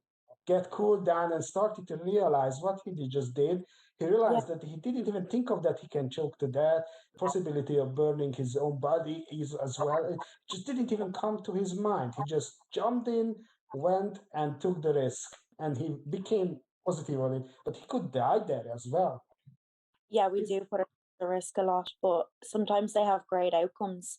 get cooled down and started to realize what he just did, he realized that he didn't even think of that he can choke to death, possibility of burning his own body is as well. It just didn't even come to his mind. He just jumped in, went and took the risk, and he became positive on it. But he could die there as well. Yeah, we do put the risk a lot, but sometimes they have great outcomes.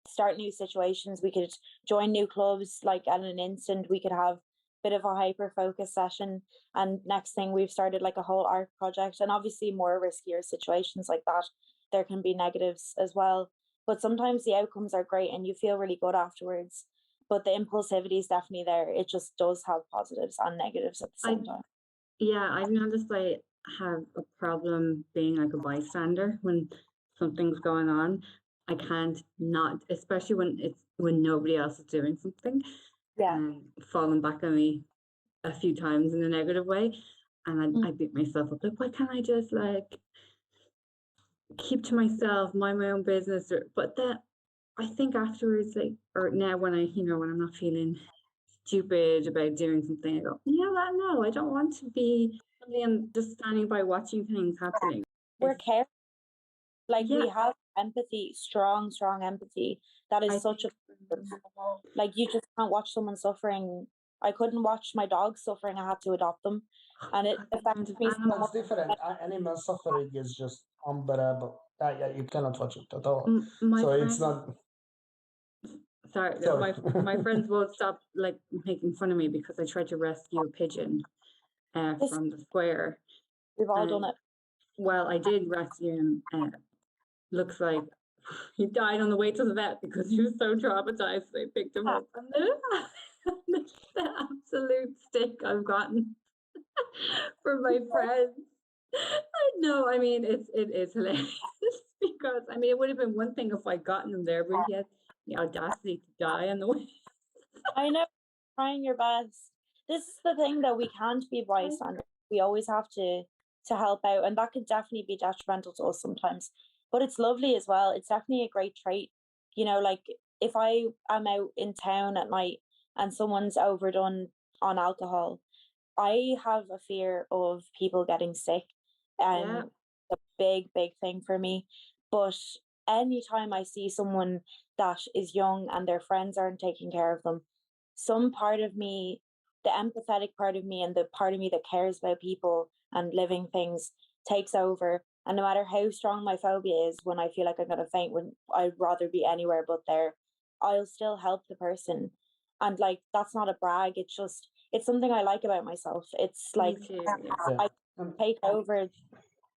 Start new situations. We could join new clubs like at an instant. We could have bit of a hyper focus session, and next thing we've started like a whole art project. And obviously more riskier situations like that, there can be negatives as well, but sometimes the outcomes are great and you feel really good afterwards, but the impulsivity is definitely there. It just does have positives and negatives at the same time. I've noticed I have a problem being like a bystander when something's going on. I can't not, especially when nobody else is doing something. Falling back on me a few times in a negative way, and I beat myself up like, why can't I just like keep to myself, mind my own business? But then I think afterwards, like, or now when when I'm not feeling stupid about doing something, I go, you know what? No, I don't want to be somebody just standing by watching things happening. We're careful. Like we have empathy, strong empathy. That is such a, like, you just can't watch someone suffering. I couldn't watch my dog suffering. I had to adopt them, and it affects me so much. It's different. Animal suffering is just unbearable. You cannot watch it at all. It's not. Sorry, my friends won't stop like making fun of me because I tried to rescue a pigeon from the square. We've all done it. Well, I did rescue him. Looks like he died on the way to the vet because he was so traumatized. They picked him up. And the absolute stick I've gotten from my friends. No, I mean it is hilarious because I mean it would have been one thing if I'd gotten him there, but he had the audacity to die on the way. I know, trying your best. This is the thing that we can't be bystanders. We always have to help out, and that could definitely be detrimental to us sometimes. But it's lovely as well. It's definitely a great trait. You know, like if I am out in town at night and someone's overdone on alcohol, I have a fear of people getting sick, and a big thing for me. But anytime I see someone that is young and their friends aren't taking care of them, some part of me, the empathetic part of me and the part of me that cares about people and living things, takes over. And no matter how strong my phobia is, when I feel like I'm going to faint, when I'd rather be anywhere but there, I'll still help the person. And like, that's not a brag. It's something I like about myself. It's like, I take over,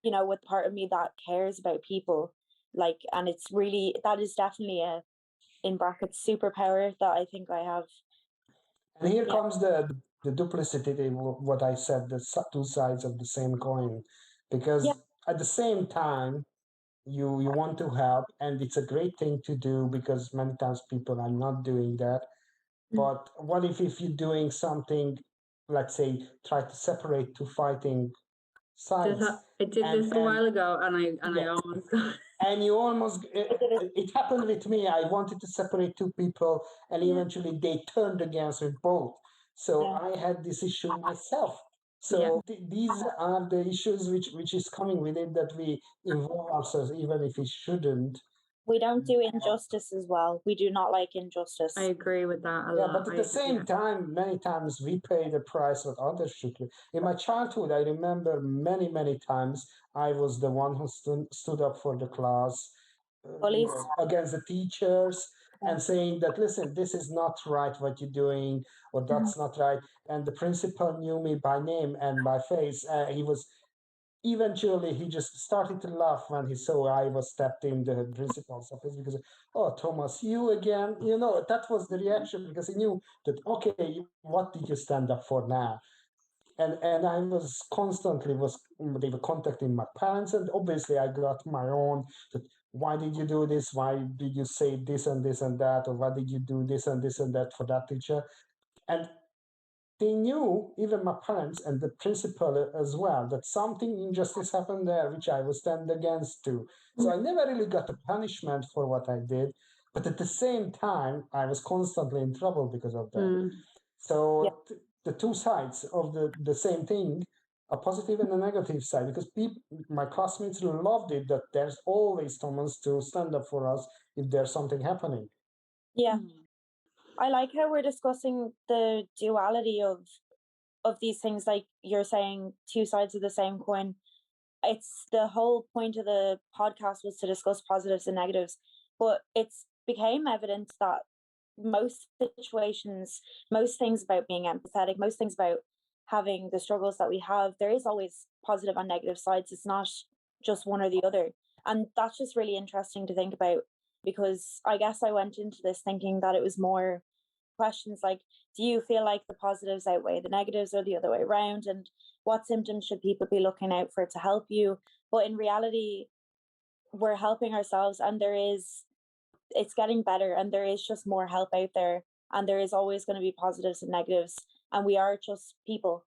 you know, with part of me that cares about people. Like, and it's really, that is definitely a, in brackets, superpower that I think I have. And here comes the duplicity, what I said, the two sides of the same coin. Because at the same time, you want to help, and it's a great thing to do because many times people are not doing that. But what if you're doing something, let's say, try to separate two fighting sides? I did this a while ago, and I almost got. And you almost, it happened with me. I wanted to separate two people, and eventually they turned against me both. So I had this issue myself. So these are the issues which is coming with it, that we involve ourselves even if we shouldn't. We don't do injustice as well. We do not like injustice. I agree with that a lot. But at the same time, many times we pay the price that others should. In my childhood, I remember many times I was the one who stood up for the class against the teachers and saying that, listen, this is not right what you're doing, or that's not right. And the principal knew me by name and by face. Eventually, he just started to laugh when he saw I was stepped in the principal's office because, oh, Thomas, you again? You know, that was the reaction because he knew that, okay, what did you stand up for now? And I was constantly, they were contacting my parents, and obviously I got my own, that why did you do this? Why did you say this and this and that? Or why did you do this and this and that for that teacher? And they knew, even my parents and the principal as well, that something injustice happened there, which I was stand against too. So I never really got a punishment for what I did, but at the same time, I was constantly in trouble because of that. So the two sides of the same thing, a positive and a negative side, because my classmates loved it, that there's always someone to stand up for us if there's something happening. Yeah. I like how we're discussing the duality of these things, like you're saying, two sides of the same coin. It's the whole point of the podcast was to discuss positives and negatives, but it's became evident that most situations, most things about being empathetic, most things about having the struggles that we have, there is always positive and negative sides. It's not just one or the other. And that's just really interesting to think about, because I guess I went into this thinking that it was more questions like, do you feel like the positives outweigh the negatives or the other way around? And what symptoms should people be looking out for to help you? But in reality, we're helping ourselves, and it's getting better, and there is just more help out there, and there is always going to be positives and negatives, and we are just people.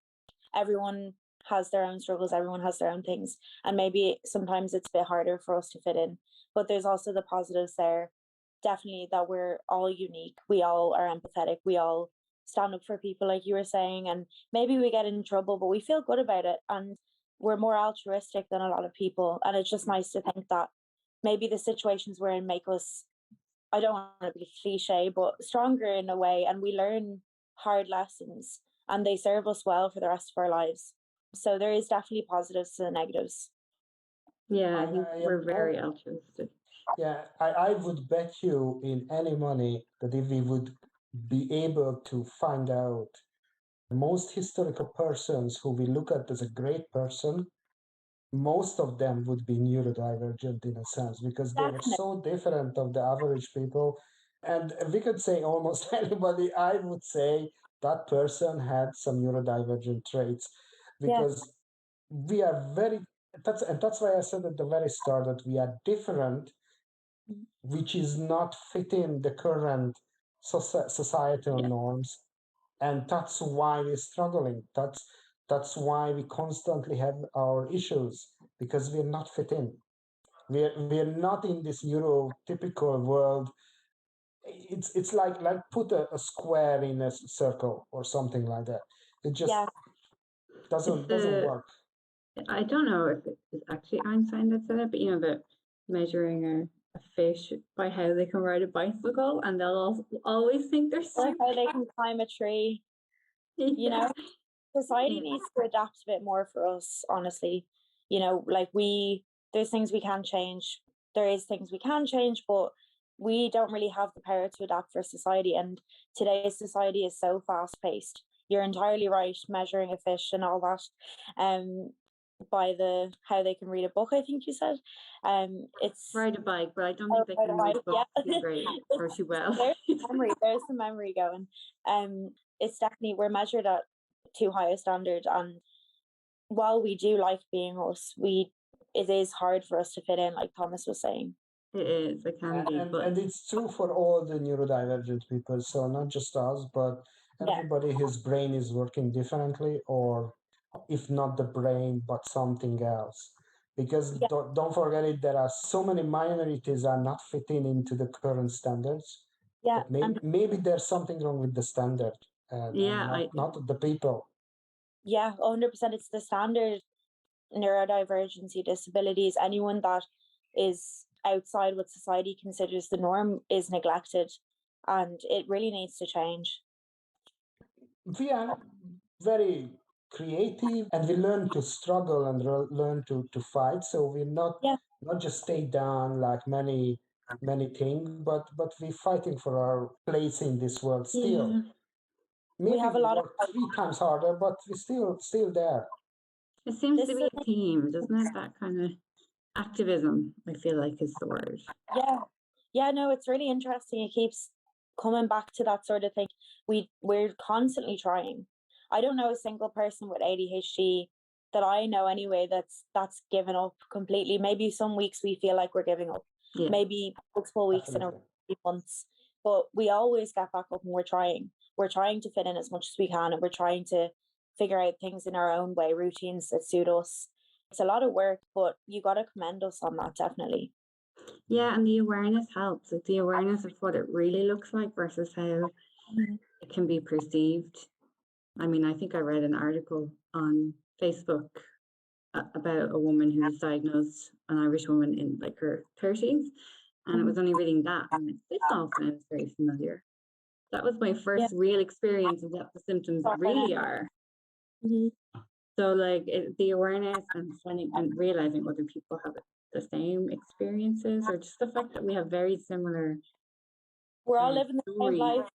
Everyone has their own struggles, everyone has their own things, and maybe sometimes it's a bit harder for us to fit in, but there's also the positives there, definitely, that we're all unique, we all are empathetic, we all stand up for people like you were saying, and maybe we get in trouble but we feel good about it, and we're more altruistic than a lot of people. And it's just nice to think that maybe the situations we're in make us, I don't want to be cliche, but stronger in a way, and we learn hard lessons and they serve us well for the rest of our lives. So there is definitely positives to the negatives. Yeah, I think we're very altruistic. Yeah, I would bet you in any money that if we would be able to find out most historical persons who we look at as a great person, most of them would be neurodivergent in a sense, because they were so different of the average people. And we could say almost anybody, I would say that person had some neurodivergent traits, because we are that's why I said at the very start that we are different, which is not fitting the current societal norms, and that's why we're struggling. That's why we constantly have our issues, because we're not fit in. We're not in this neurotypical world. It's like put a square in a circle or something like that. It just doesn't work. I don't know if it's actually Einstein that said it, but the measuring a fish by how they can ride a bicycle, and they'll always think they're stupid. Or how they can climb a tree. You know, society needs to adapt a bit more for us, honestly. Like there's things we can change. There is things we can change, but we don't really have the power to adapt for society. And today's society is so fast paced. You're entirely right, measuring a fish and all that. By how they can read a book, I think you said. It's ride a bike, but I don't think they can read a book great or too well. There's the memory going. It's definitely, we're measured at too high a standard, and while we do like being us, it is hard for us to fit in, like Thomas was saying. It is, it can be. And it's true for all the neurodivergent people, so not just us, but everybody whose brain is working differently, or if not the brain, but something else. Because don't forget it, there are so many minorities are not fitting into the current standards. Yeah. Maybe there's something wrong with the standard, not the people. Yeah, 100%. It's the standard neurodivergency, disabilities. Anyone that is outside what society considers the norm is neglected, and it really needs to change. We are very creative, and we learn to struggle and learn to fight, so we're not just stay down like many things, but we're fighting for our place in this world still. Maybe we have a lot of 3 times harder, but we're still there. It seems to be a theme, doesn't it? That kind of activism, I feel like, is the word. Yeah, no, it's really interesting. It keeps coming back to that sort of thing. We're constantly trying. I don't know a single person with ADHD that I know anyway that's given up completely. Maybe some weeks we feel like we're giving up. Yeah. Maybe multiple weeks in a months. But we always get back up and we're trying. We're trying to fit in as much as we can, and we're trying to figure out things in our own way, routines that suit us. It's a lot of work, but you got to commend us on that, definitely. Yeah, and the awareness helps. Like the awareness of what it really looks like versus how it can be perceived. I mean, I think I read an article on Facebook about a woman who was diagnosed, an Irish woman in like her 30s, and it was only reading that, and this all sounds very familiar. That was my first real experience of what the symptoms really are. So like the awareness and finding and realizing other people have the same experiences, or just the fact that we have very similar. We're all living the same life,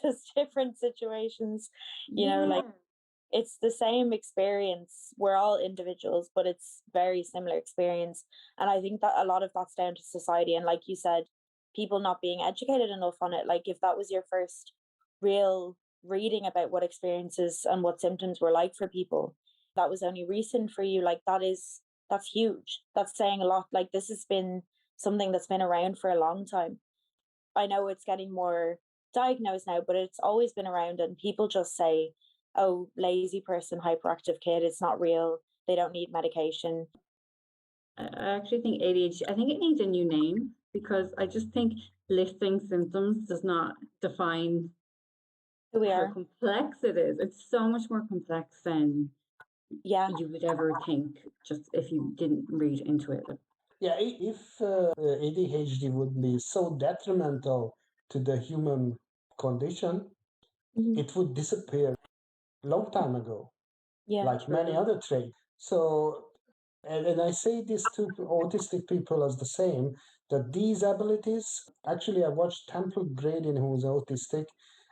just different situations. You know, like it's the same experience. We're all individuals, but it's very similar experience. And I think that a lot of that's down to society. And like you said, people not being educated enough on it. Like if that was your first real reading about what experiences and what symptoms were like for people, that was only recent for you, like that's huge. That's saying a lot. Like this has been something that's been around for a long time. I know it's getting more diagnosed now, but it's always been around, and people just say, oh, lazy person, hyperactive kid, it's not real, they don't need medication. I actually think ADHD, I think it needs a new name, because I just think listing symptoms does not define who we how complex it is. It's so much more complex than you would ever think, just if you didn't read into it. Yeah, if ADHD would be so detrimental to the human condition, it would disappear long time ago, Yeah. like many True. other traits. So, and I say this to autistic people as the same, that these abilities, actually, I watched Temple Grandin, who's autistic,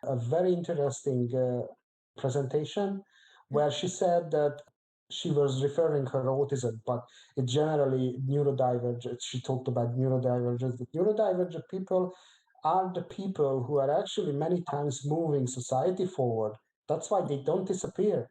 a very interesting presentation where she said that she was referring her autism, but it generally neurodivergent. She talked about neurodivergence. The neurodivergent people are the people who are actually many times moving society forward. That's why they don't disappear.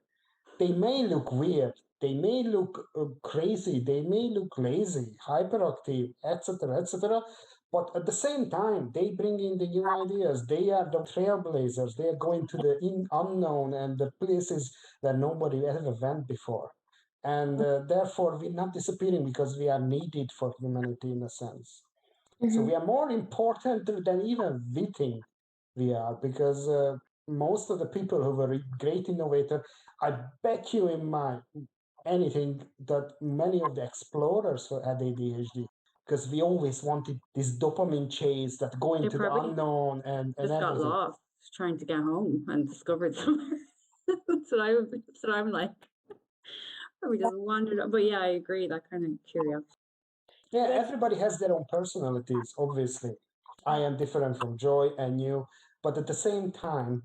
They may look weird, they may look crazy, they may look lazy, hyperactive, etc., etc. But at the same time, they bring in the new ideas. They are the trailblazers. They are going to the unknown and the places where nobody ever went before. And therefore, we're not disappearing because we are needed for humanity in a sense. So we are more important than even we think we are, because most of the people who were great innovator, I bet you in my anything that many of the explorers had ADHD, because we always wanted this dopamine chase that go They into the probably unknown and just got everything. lost trying to get home and discovered somewhere. That's what I'm like. Or we just wandered. But yeah, I agree. That kind of curiosity. Yeah, everybody has their own personalities, obviously. I am different from Joy and you, but at the same time,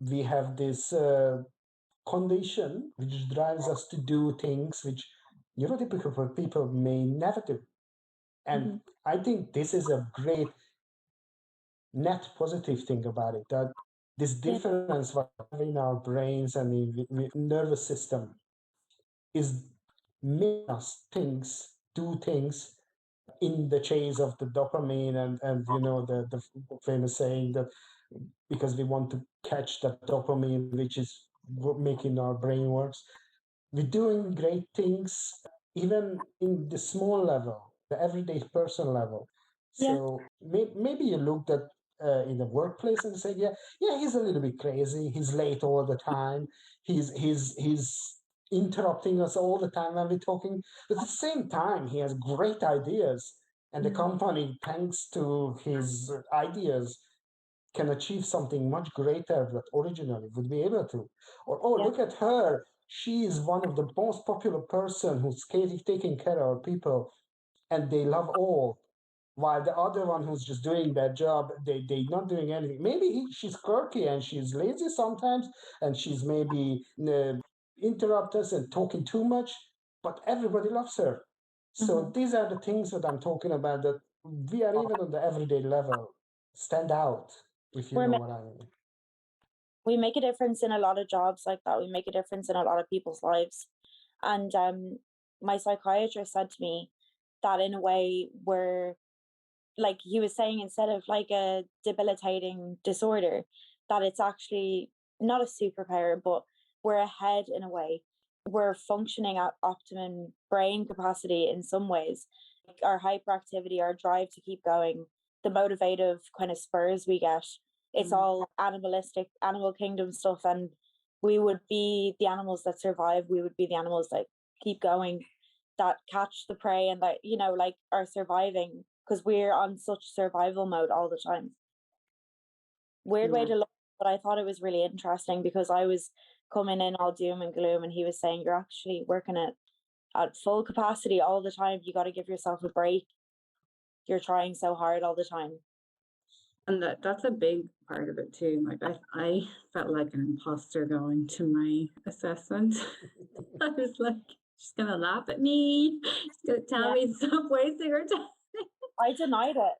we have this condition which drives us to do things which neurotypical people may never do. And I think this is a great net positive thing about it, that this difference what we have in our brains and in nervous system is making us do things in the chase of the dopamine and the famous saying that because we want to catch that dopamine which is making our brain works. We're doing great things even in the small level, the everyday person level. Yeah. So maybe you looked at in the workplace and say, yeah, he's a little bit crazy. He's late all the time. He's interrupting us all the time when we're talking. But at the same time, he has great ideas, and the company, thanks to his ideas, can achieve something much greater that originally would be able to. Or, oh, look at her. She is one of the most popular person who's taking care of people and they love all. While the other one who's just doing their job, they not doing anything. Maybe she's quirky and she's lazy sometimes, and she's maybe interrupt us and talking too much, but everybody loves her. So these are the things that I'm talking about, that we are even on the everyday level stand out, if you know what I mean. We make a difference in a lot of jobs like that. We make a difference in a lot of people's lives. And my psychiatrist said to me that in a way we're, like he was saying, instead of like a debilitating disorder, that it's actually not a superpower, but we're ahead in a way. We're functioning at optimum brain capacity in some ways. Like our hyperactivity, our drive to keep going, the motivative kind of spurs we get, it's all animalistic, animal kingdom stuff. And we would be the animals that survive. We would be the animals that keep going, that catch the prey, and that, like are surviving, because we're on such survival mode all the time. Weird way to look, but I thought it was really interesting because I was coming in all doom and gloom, and he was saying you're actually working at full capacity all the time. You got to give yourself a break. You're trying so hard all the time. And that's a big part of it too. Like I felt like an imposter going to my assessment. I was like, she's gonna laugh at me. She's gonna tell me stop wasting her time. I denied it.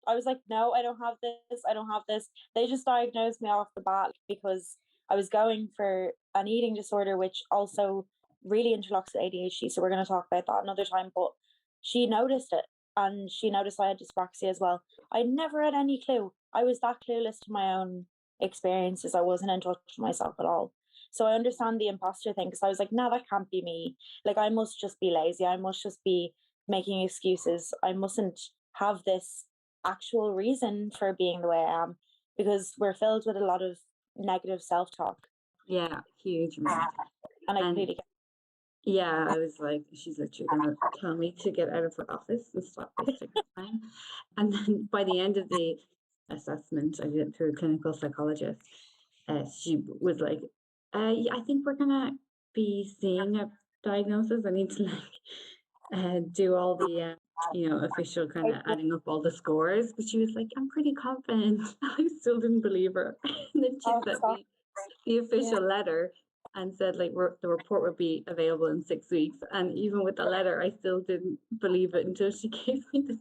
I was like, no, I don't have this. I don't have this. They just diagnosed me off the bat because I was going for an eating disorder, which also really interlocks with ADHD. So we're going to talk about that another time. But she noticed it, and she noticed I had dyspraxia as well. I never had any clue. I was that clueless to my own experiences. I wasn't in touch with myself at all. So I understand the imposter thing, because I was like, no, that can't be me. Like, I must just be lazy. I must just be making excuses. I mustn't have this actual reason for being the way I am, because we're filled with a lot of negative self-talk. Yeah, huge amount. And I completely get Yeah, I was like, she's literally gonna tell me to get out of her office and stop wasting her time. And then by the end of the assessment, I did it through a clinical psychologist. She was like, yeah, I think we're gonna be seeing a diagnosis. I need to do all the official kind of adding up all the scores. But she was like, I'm pretty confident. I still didn't believe her. And then she sent me the official letter and said like the report would be available in 6 weeks. And even with the letter, I still didn't believe it until she gave me the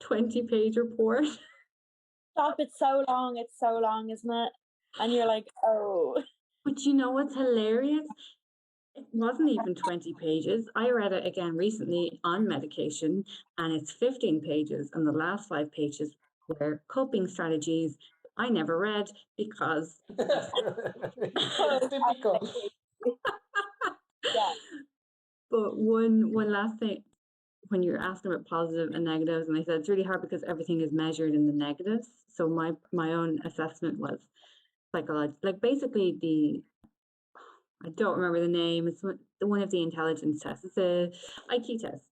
20-page report. Stop! It's so long, isn't it? And you're like, oh. But you know what's hilarious? It wasn't even 20 pages. I read it again recently on medication, and it's 15 pages, and the last 5 pages were coping strategies I never read because It's typical. Yeah. But one last thing, when you're asking about positive and negatives, and I said it's really hard because everything is measured in the negatives. So my own assessment was psychological, like basically I don't remember the name. It's one of the intelligence tests. It's a IQ test.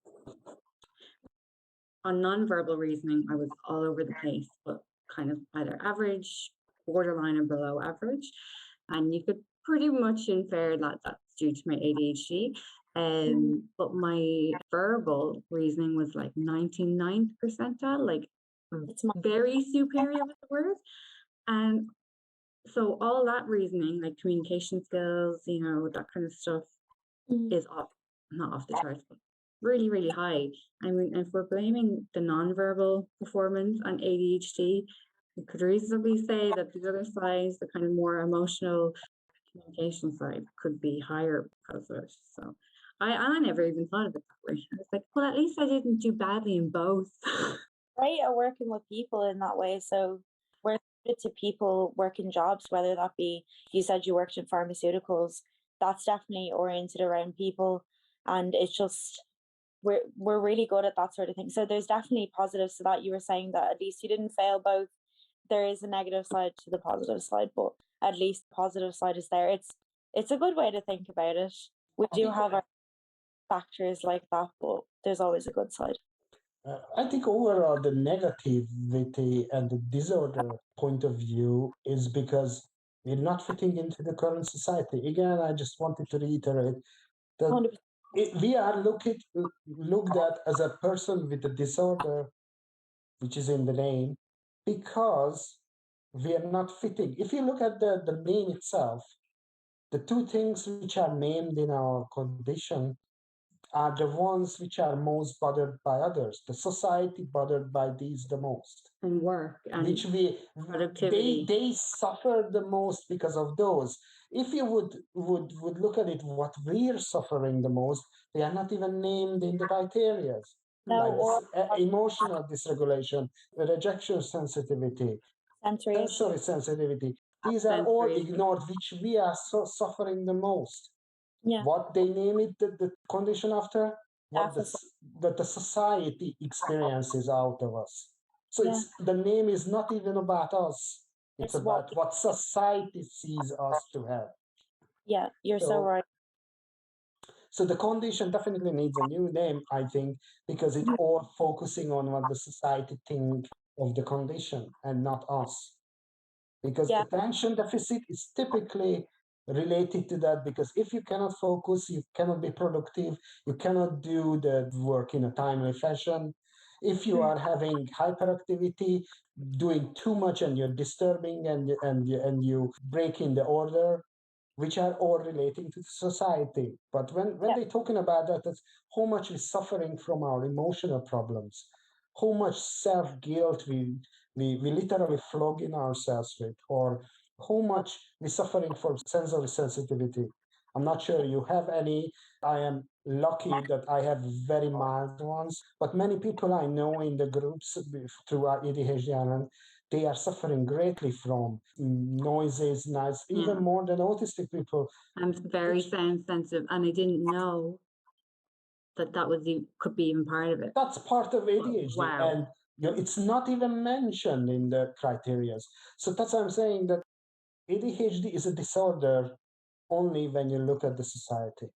On nonverbal reasoning, I was all over the place, but kind of either average, borderline, or below average. And you could pretty much infer that that's due to my ADHD. But my verbal reasoning was like 99th percentile, like very superior with the words. And so all that reasoning, like communication skills, that kind of stuff, is not off the charts, but really, really high. I mean, if we're blaming the nonverbal performance on ADHD, we could reasonably say that the other side, the kind of more emotional communication side, could be higher because of it. So I never even thought of it that way. I was like, well, at least I didn't do badly in both. Right, at working with people in that way. So we're to people working jobs, whether that be, you said you worked in pharmaceuticals, that's definitely oriented around people, and it's just we're really good at that sort of thing. So there's definitely positives to that. You were saying that at least you didn't fail both. There is a negative side to the positive side, but at least the positive side is there. It's a good way to think about it. We do have our factors like that, but there's always a good side. I think overall the negativity and the disorder point of view is because we're not fitting into the current society. Again, I just wanted to reiterate that 100%. we are looked at as a person with a disorder, which is in the name, because we are not fitting. If you look at the name itself, the two things which are named in our condition are the ones which are most bothered by others. The society bothered by these the most. And work and which productivity. They suffer the most because of those. If you would look at it, what we're suffering the most, they are not even named in the right areas. No, Like emotional dysregulation, rejection sensitivity, sensory sensitivity. These are all ignored, which we are so suffering the most. Yeah. What they name it, the condition after, what the society experiences out of us. So the name is not even about us. It's about what society sees us to have. Yeah, you're so right. So the condition definitely needs a new name, I think, because it's all focusing on what the society think of the condition and not us. Because attention deficit is typically related to that, because if you cannot focus, you cannot be productive, you cannot do the work in a timely fashion. If you are having hyperactivity, doing too much, and you're disturbing and you break in the order, which are all relating to society. But when they're talking about that, that's how much we're suffering from our emotional problems, how much self-guilt we literally flogging ourselves with, or how much we're suffering from sensory sensitivity. I'm not sure you have any. I am lucky that I have very mild ones, but many people I know in the groups through our ADHD Ireland, they are suffering greatly from noises, even more than autistic people. I'm very sound sensitive, and I didn't know that could be even part of it. That's part of ADHD. Wow. And it's not even mentioned in the criteria. So that's why I'm saying that ADHD is a disorder only when you look at the society.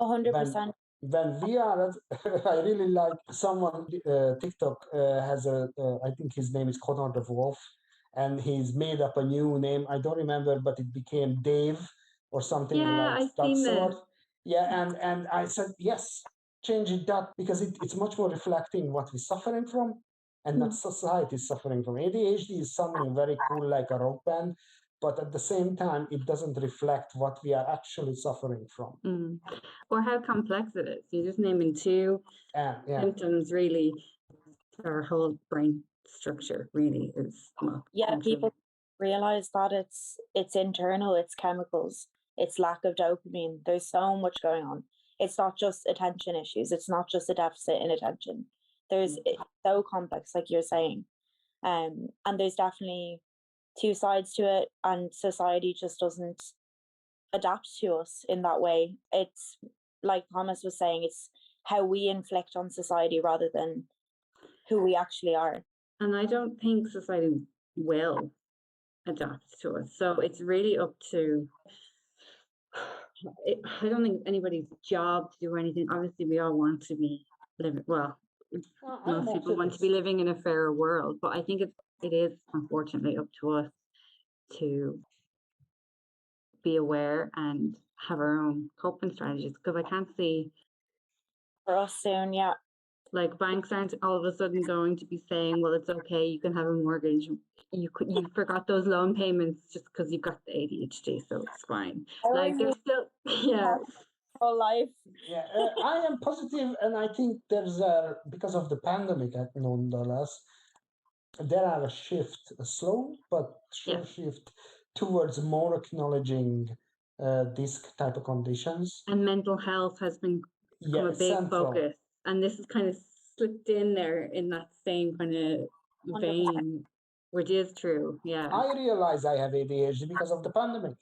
100%. When we are, I really like someone, TikTok has I think his name is Connor the Wolf, and he's made up a new name. I don't remember, but it became Dave or something like I've that seen sort. this. Yeah, and I said, yes, change it that, because it's much more reflecting what we're suffering from and not society is suffering from. ADHD is something very cool, like a rock band, but at the same time, it doesn't reflect what we are actually suffering from. Or how complex it is. You're just naming two symptoms, really. Our whole brain structure really is. People realize that it's internal, it's chemicals, it's lack of dopamine. There's so much going on. It's not just attention issues. It's not just a deficit in attention. It's so complex, like you're saying. And there's definitely two sides to it, and society just doesn't adapt to us in that way. It's like Thomas was saying, it's how we inflict on society rather than who we actually are. And I don't think society will adapt to us. So it's really up to, I don't think anybody's job to do anything. Obviously, we all want to be living, most people want to be living in a fairer world, but I think it is unfortunately up to us to be aware and have our own coping strategies, because I can't see for us soon, like banks aren't all of a sudden going to be saying, well, it's okay, you can have a mortgage, you forgot those loan payments just because you've got the ADHD, so it's fine. Like there's still whole life. I am positive, and I think there's because of the pandemic, nonetheless, there are a slow but sure shift towards more acknowledging these type of conditions. And mental health has been a big focus, and this is kind of slipped in there in that same kind of vein, which is true. I realize I have ADHD because of the pandemic.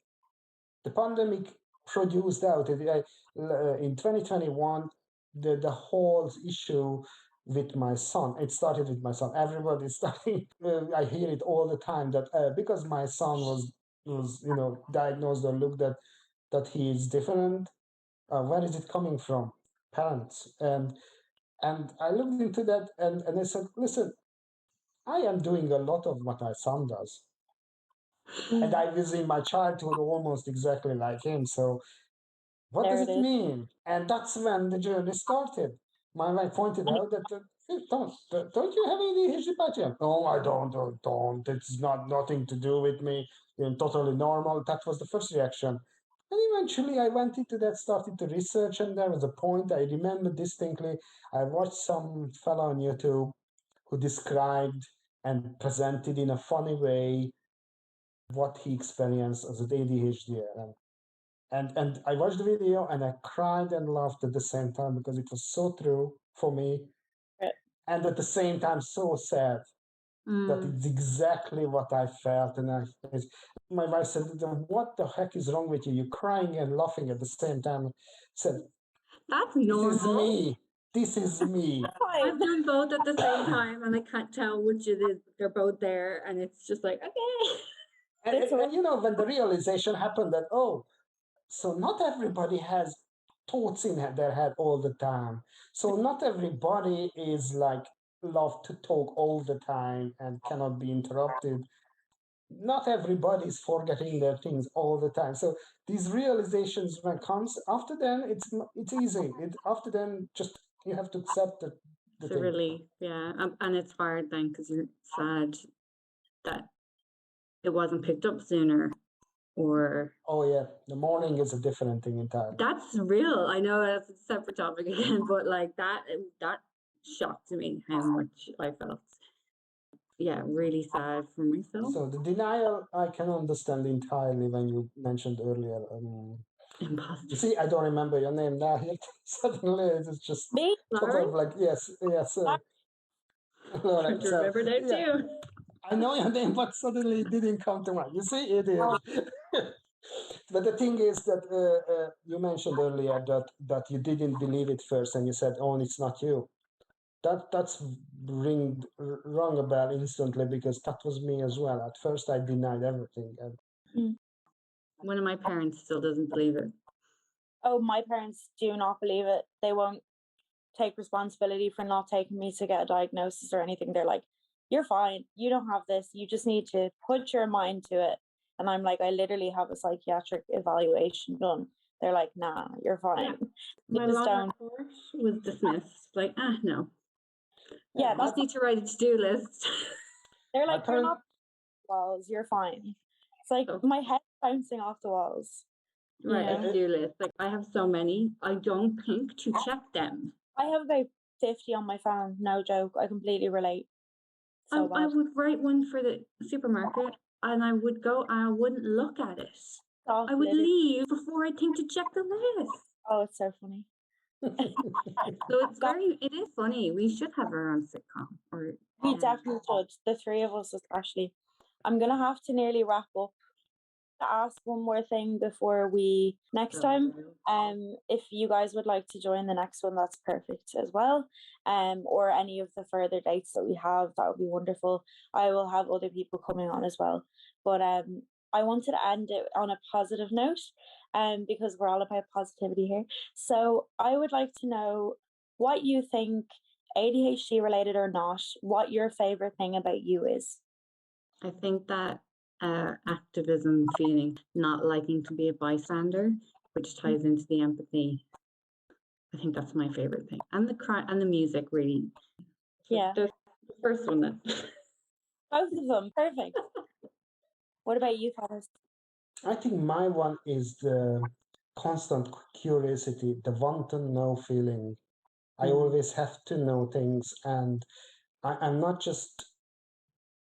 The pandemic produced out in 2021 the whole issue with my son. It started with my son. Everybody's starting. I hear it all the time that because my son was diagnosed or looked at that he is different. Where is it coming from? Parents. And I looked into that and I said, listen, I am doing a lot of what my son does. And I was in my childhood almost exactly like him. So what does it mean? And that's when the journey started. My wife pointed out that, don't you have ADHD patient? No, I don't. It's nothing to do with me. Totally normal. That was the first reaction. And eventually I went into that, started to research, and there was a point I remember distinctly. I watched some fellow on YouTube who described and presented in a funny way what he experienced as an ADHD. And I watched the video and I cried and laughed at the same time because it was so true for me. And at the same time, so sad that it's exactly what I felt. And my wife said, what the heck is wrong with you? You're crying and laughing at the same time. I said, that's normal. This is me. I've done both at the same time and I can't tell which it is. They're both there and it's just like, okay. And when the realization happened that, so not everybody has thoughts in their head all the time. So not everybody is like love to talk all the time and cannot be interrupted. Not everybody is forgetting their things all the time. So these realizations, when comes after then, it's easy. After then, just you have to accept the it's a relief, and it's hard then because you're sad that it wasn't picked up sooner. Or the morning is a different thing entirely. That's real. I know that's a separate topic again, but like that shocked me how much I felt. Really sad for myself. So the denial I can understand entirely when you mentioned earlier. Imposter. You see, I don't remember your name now. Suddenly it's just me. Sort of like yes. Right, so, remember that too. I know your name, but suddenly it didn't come to mind. You see, it is. But the thing is that you mentioned earlier that you didn't believe it first, and you said, "Oh, it's not you." That's rung a bell instantly because that was me as well. At first, I denied everything. One of my parents still doesn't believe it. Oh, my parents do not believe it. They won't take responsibility for not taking me to get a diagnosis or anything. They're like, you're fine. You don't have this. You just need to put your mind to it. And I'm like, I literally have a psychiatric evaluation done. They're like, nah, you're fine. My Just law don't. report was dismissed. Like, no. Yeah, I just need to write a to-do list. They're My like, you're parents, not walls. You're fine. It's like my head bouncing off the walls. Right, Yeah. a to-do list. Like, I have so many. I don't think to check them. I have about 50 on my phone. No joke. I completely relate. So I bad. would write one for the supermarket, and I would go and I wouldn't look at it. Stop I would living. leave before I think to check the list. Oh, it's so funny. So it is funny. We should have our own sitcom. We definitely should. The three of us especially. I'm gonna have to nearly wrap up. To ask one more thing before we next time. If you guys would like to join the next one, that's perfect as well. Or any of the further dates that we have, that would be wonderful. I will have other people coming on as well. But I wanted to end it on a positive note, because we're all about positivity here. So I would like to know what you think, ADHD related or not, what your favorite thing about you is. I think that activism feeling, not liking to be a bystander, which ties into the empathy. I think that's my favorite thing, and the music really. Yeah, the first one then. Both of them, perfect. What about you, Thomas? I think my one is the constant curiosity, the want to know feeling. I always have to know things, and I'm not just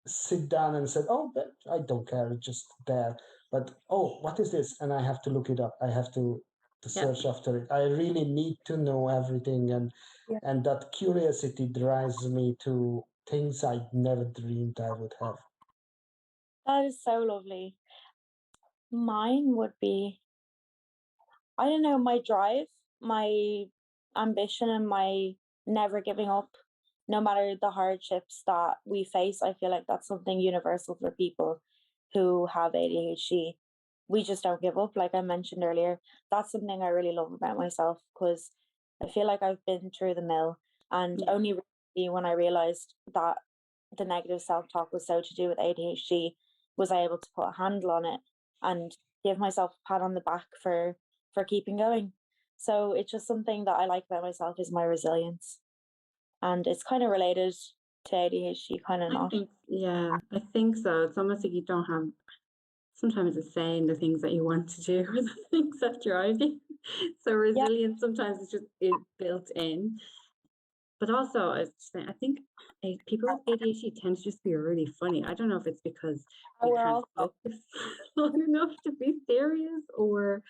sit down and said, "Oh, but I don't care, it's just there." But oh, what is this? And I have to look it up. I have to search after it. I really need to know everything, and that curiosity drives me to things I never dreamed I would have. That is so lovely. Mine would be, I don't know, my drive, my ambition, and my never giving up, no matter the hardships that we face. I feel like that's something universal for people who have ADHD. We just don't give up, like I mentioned earlier. That's something I really love about myself, because I feel like I've been through the mill, and only recently, when I realized that the negative self-talk was so to do with ADHD, was I able to put a handle on it and give myself a pat on the back for keeping going. So it's just something that I like about myself is my resilience, and it's kind of related to ADHD, kind of not. I think so. It's almost like you don't have. Sometimes it's saying the things that you want to do or the things that drive you. So resilience sometimes it's built in. But also, I think people with ADHD tend to just be really funny. I don't know if it's because we can't focus long enough to be serious, or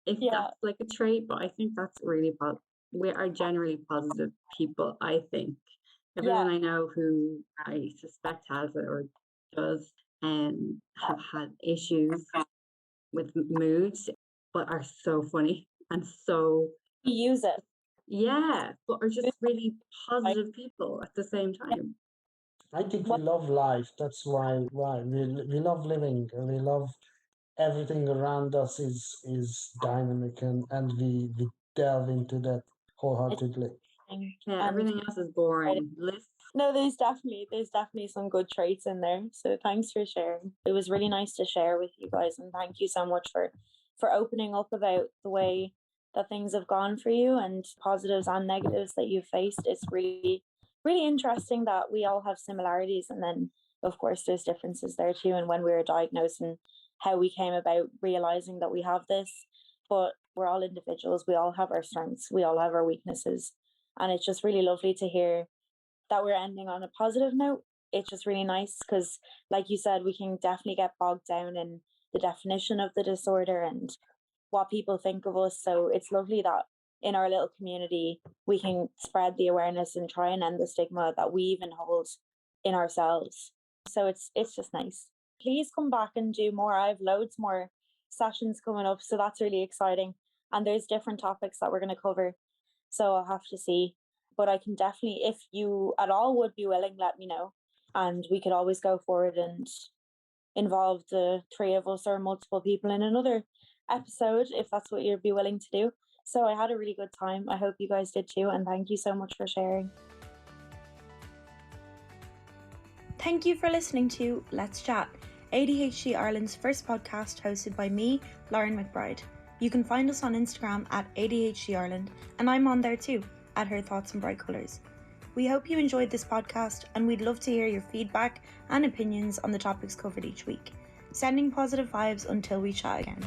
if that's like a trait. But I think that's really we are generally positive people, I think. Everyone I know who I suspect has it or does have had issues with moods, but are so funny and so use it. Yeah, but are just really positive people at the same time. I think we love life. That's why we love living. We love everything around us is dynamic, and we delve into that wholeheartedly. Yeah, everything else is boring. No, there's definitely some good traits in there. So thanks for sharing. It was really nice to share with you guys, and thank you so much for opening up about the way that things have gone for you, and positives and negatives that you've faced. It's really, really interesting that we all have similarities, and then of course there's differences there too, and when we were diagnosed and how we came about realizing that we have this. But we're all individuals, we all have our strengths, we all have our weaknesses, and it's just really lovely to hear that we're ending on a positive note. It's just really nice because, like you said, we can definitely get bogged down in the definition of the disorder and what people think of us. So it's lovely that in our little community, we can spread the awareness and try and end the stigma that we even hold in ourselves. So it's just nice. Please come back and do more. I have loads more sessions coming up, so that's really exciting. And there's different topics that we're going to cover. So I'll have to see. But I can definitely, if you at all would be willing, let me know. And we could always go forward and involve the three of us or multiple people in another episode if that's what you'd be willing to do. So I had a really good time. I hope you guys did too, and thank you so much for sharing. Thank you for listening to Let's Chat, ADHD Ireland's first podcast hosted by me, Lauren McBride. You can find us on Instagram at ADHD Ireland, and I'm on there too, at Her Thoughts in Bright Colours. We hope you enjoyed this podcast, and we'd love to hear your feedback and opinions on the topics covered each week. Sending positive vibes until we chat again.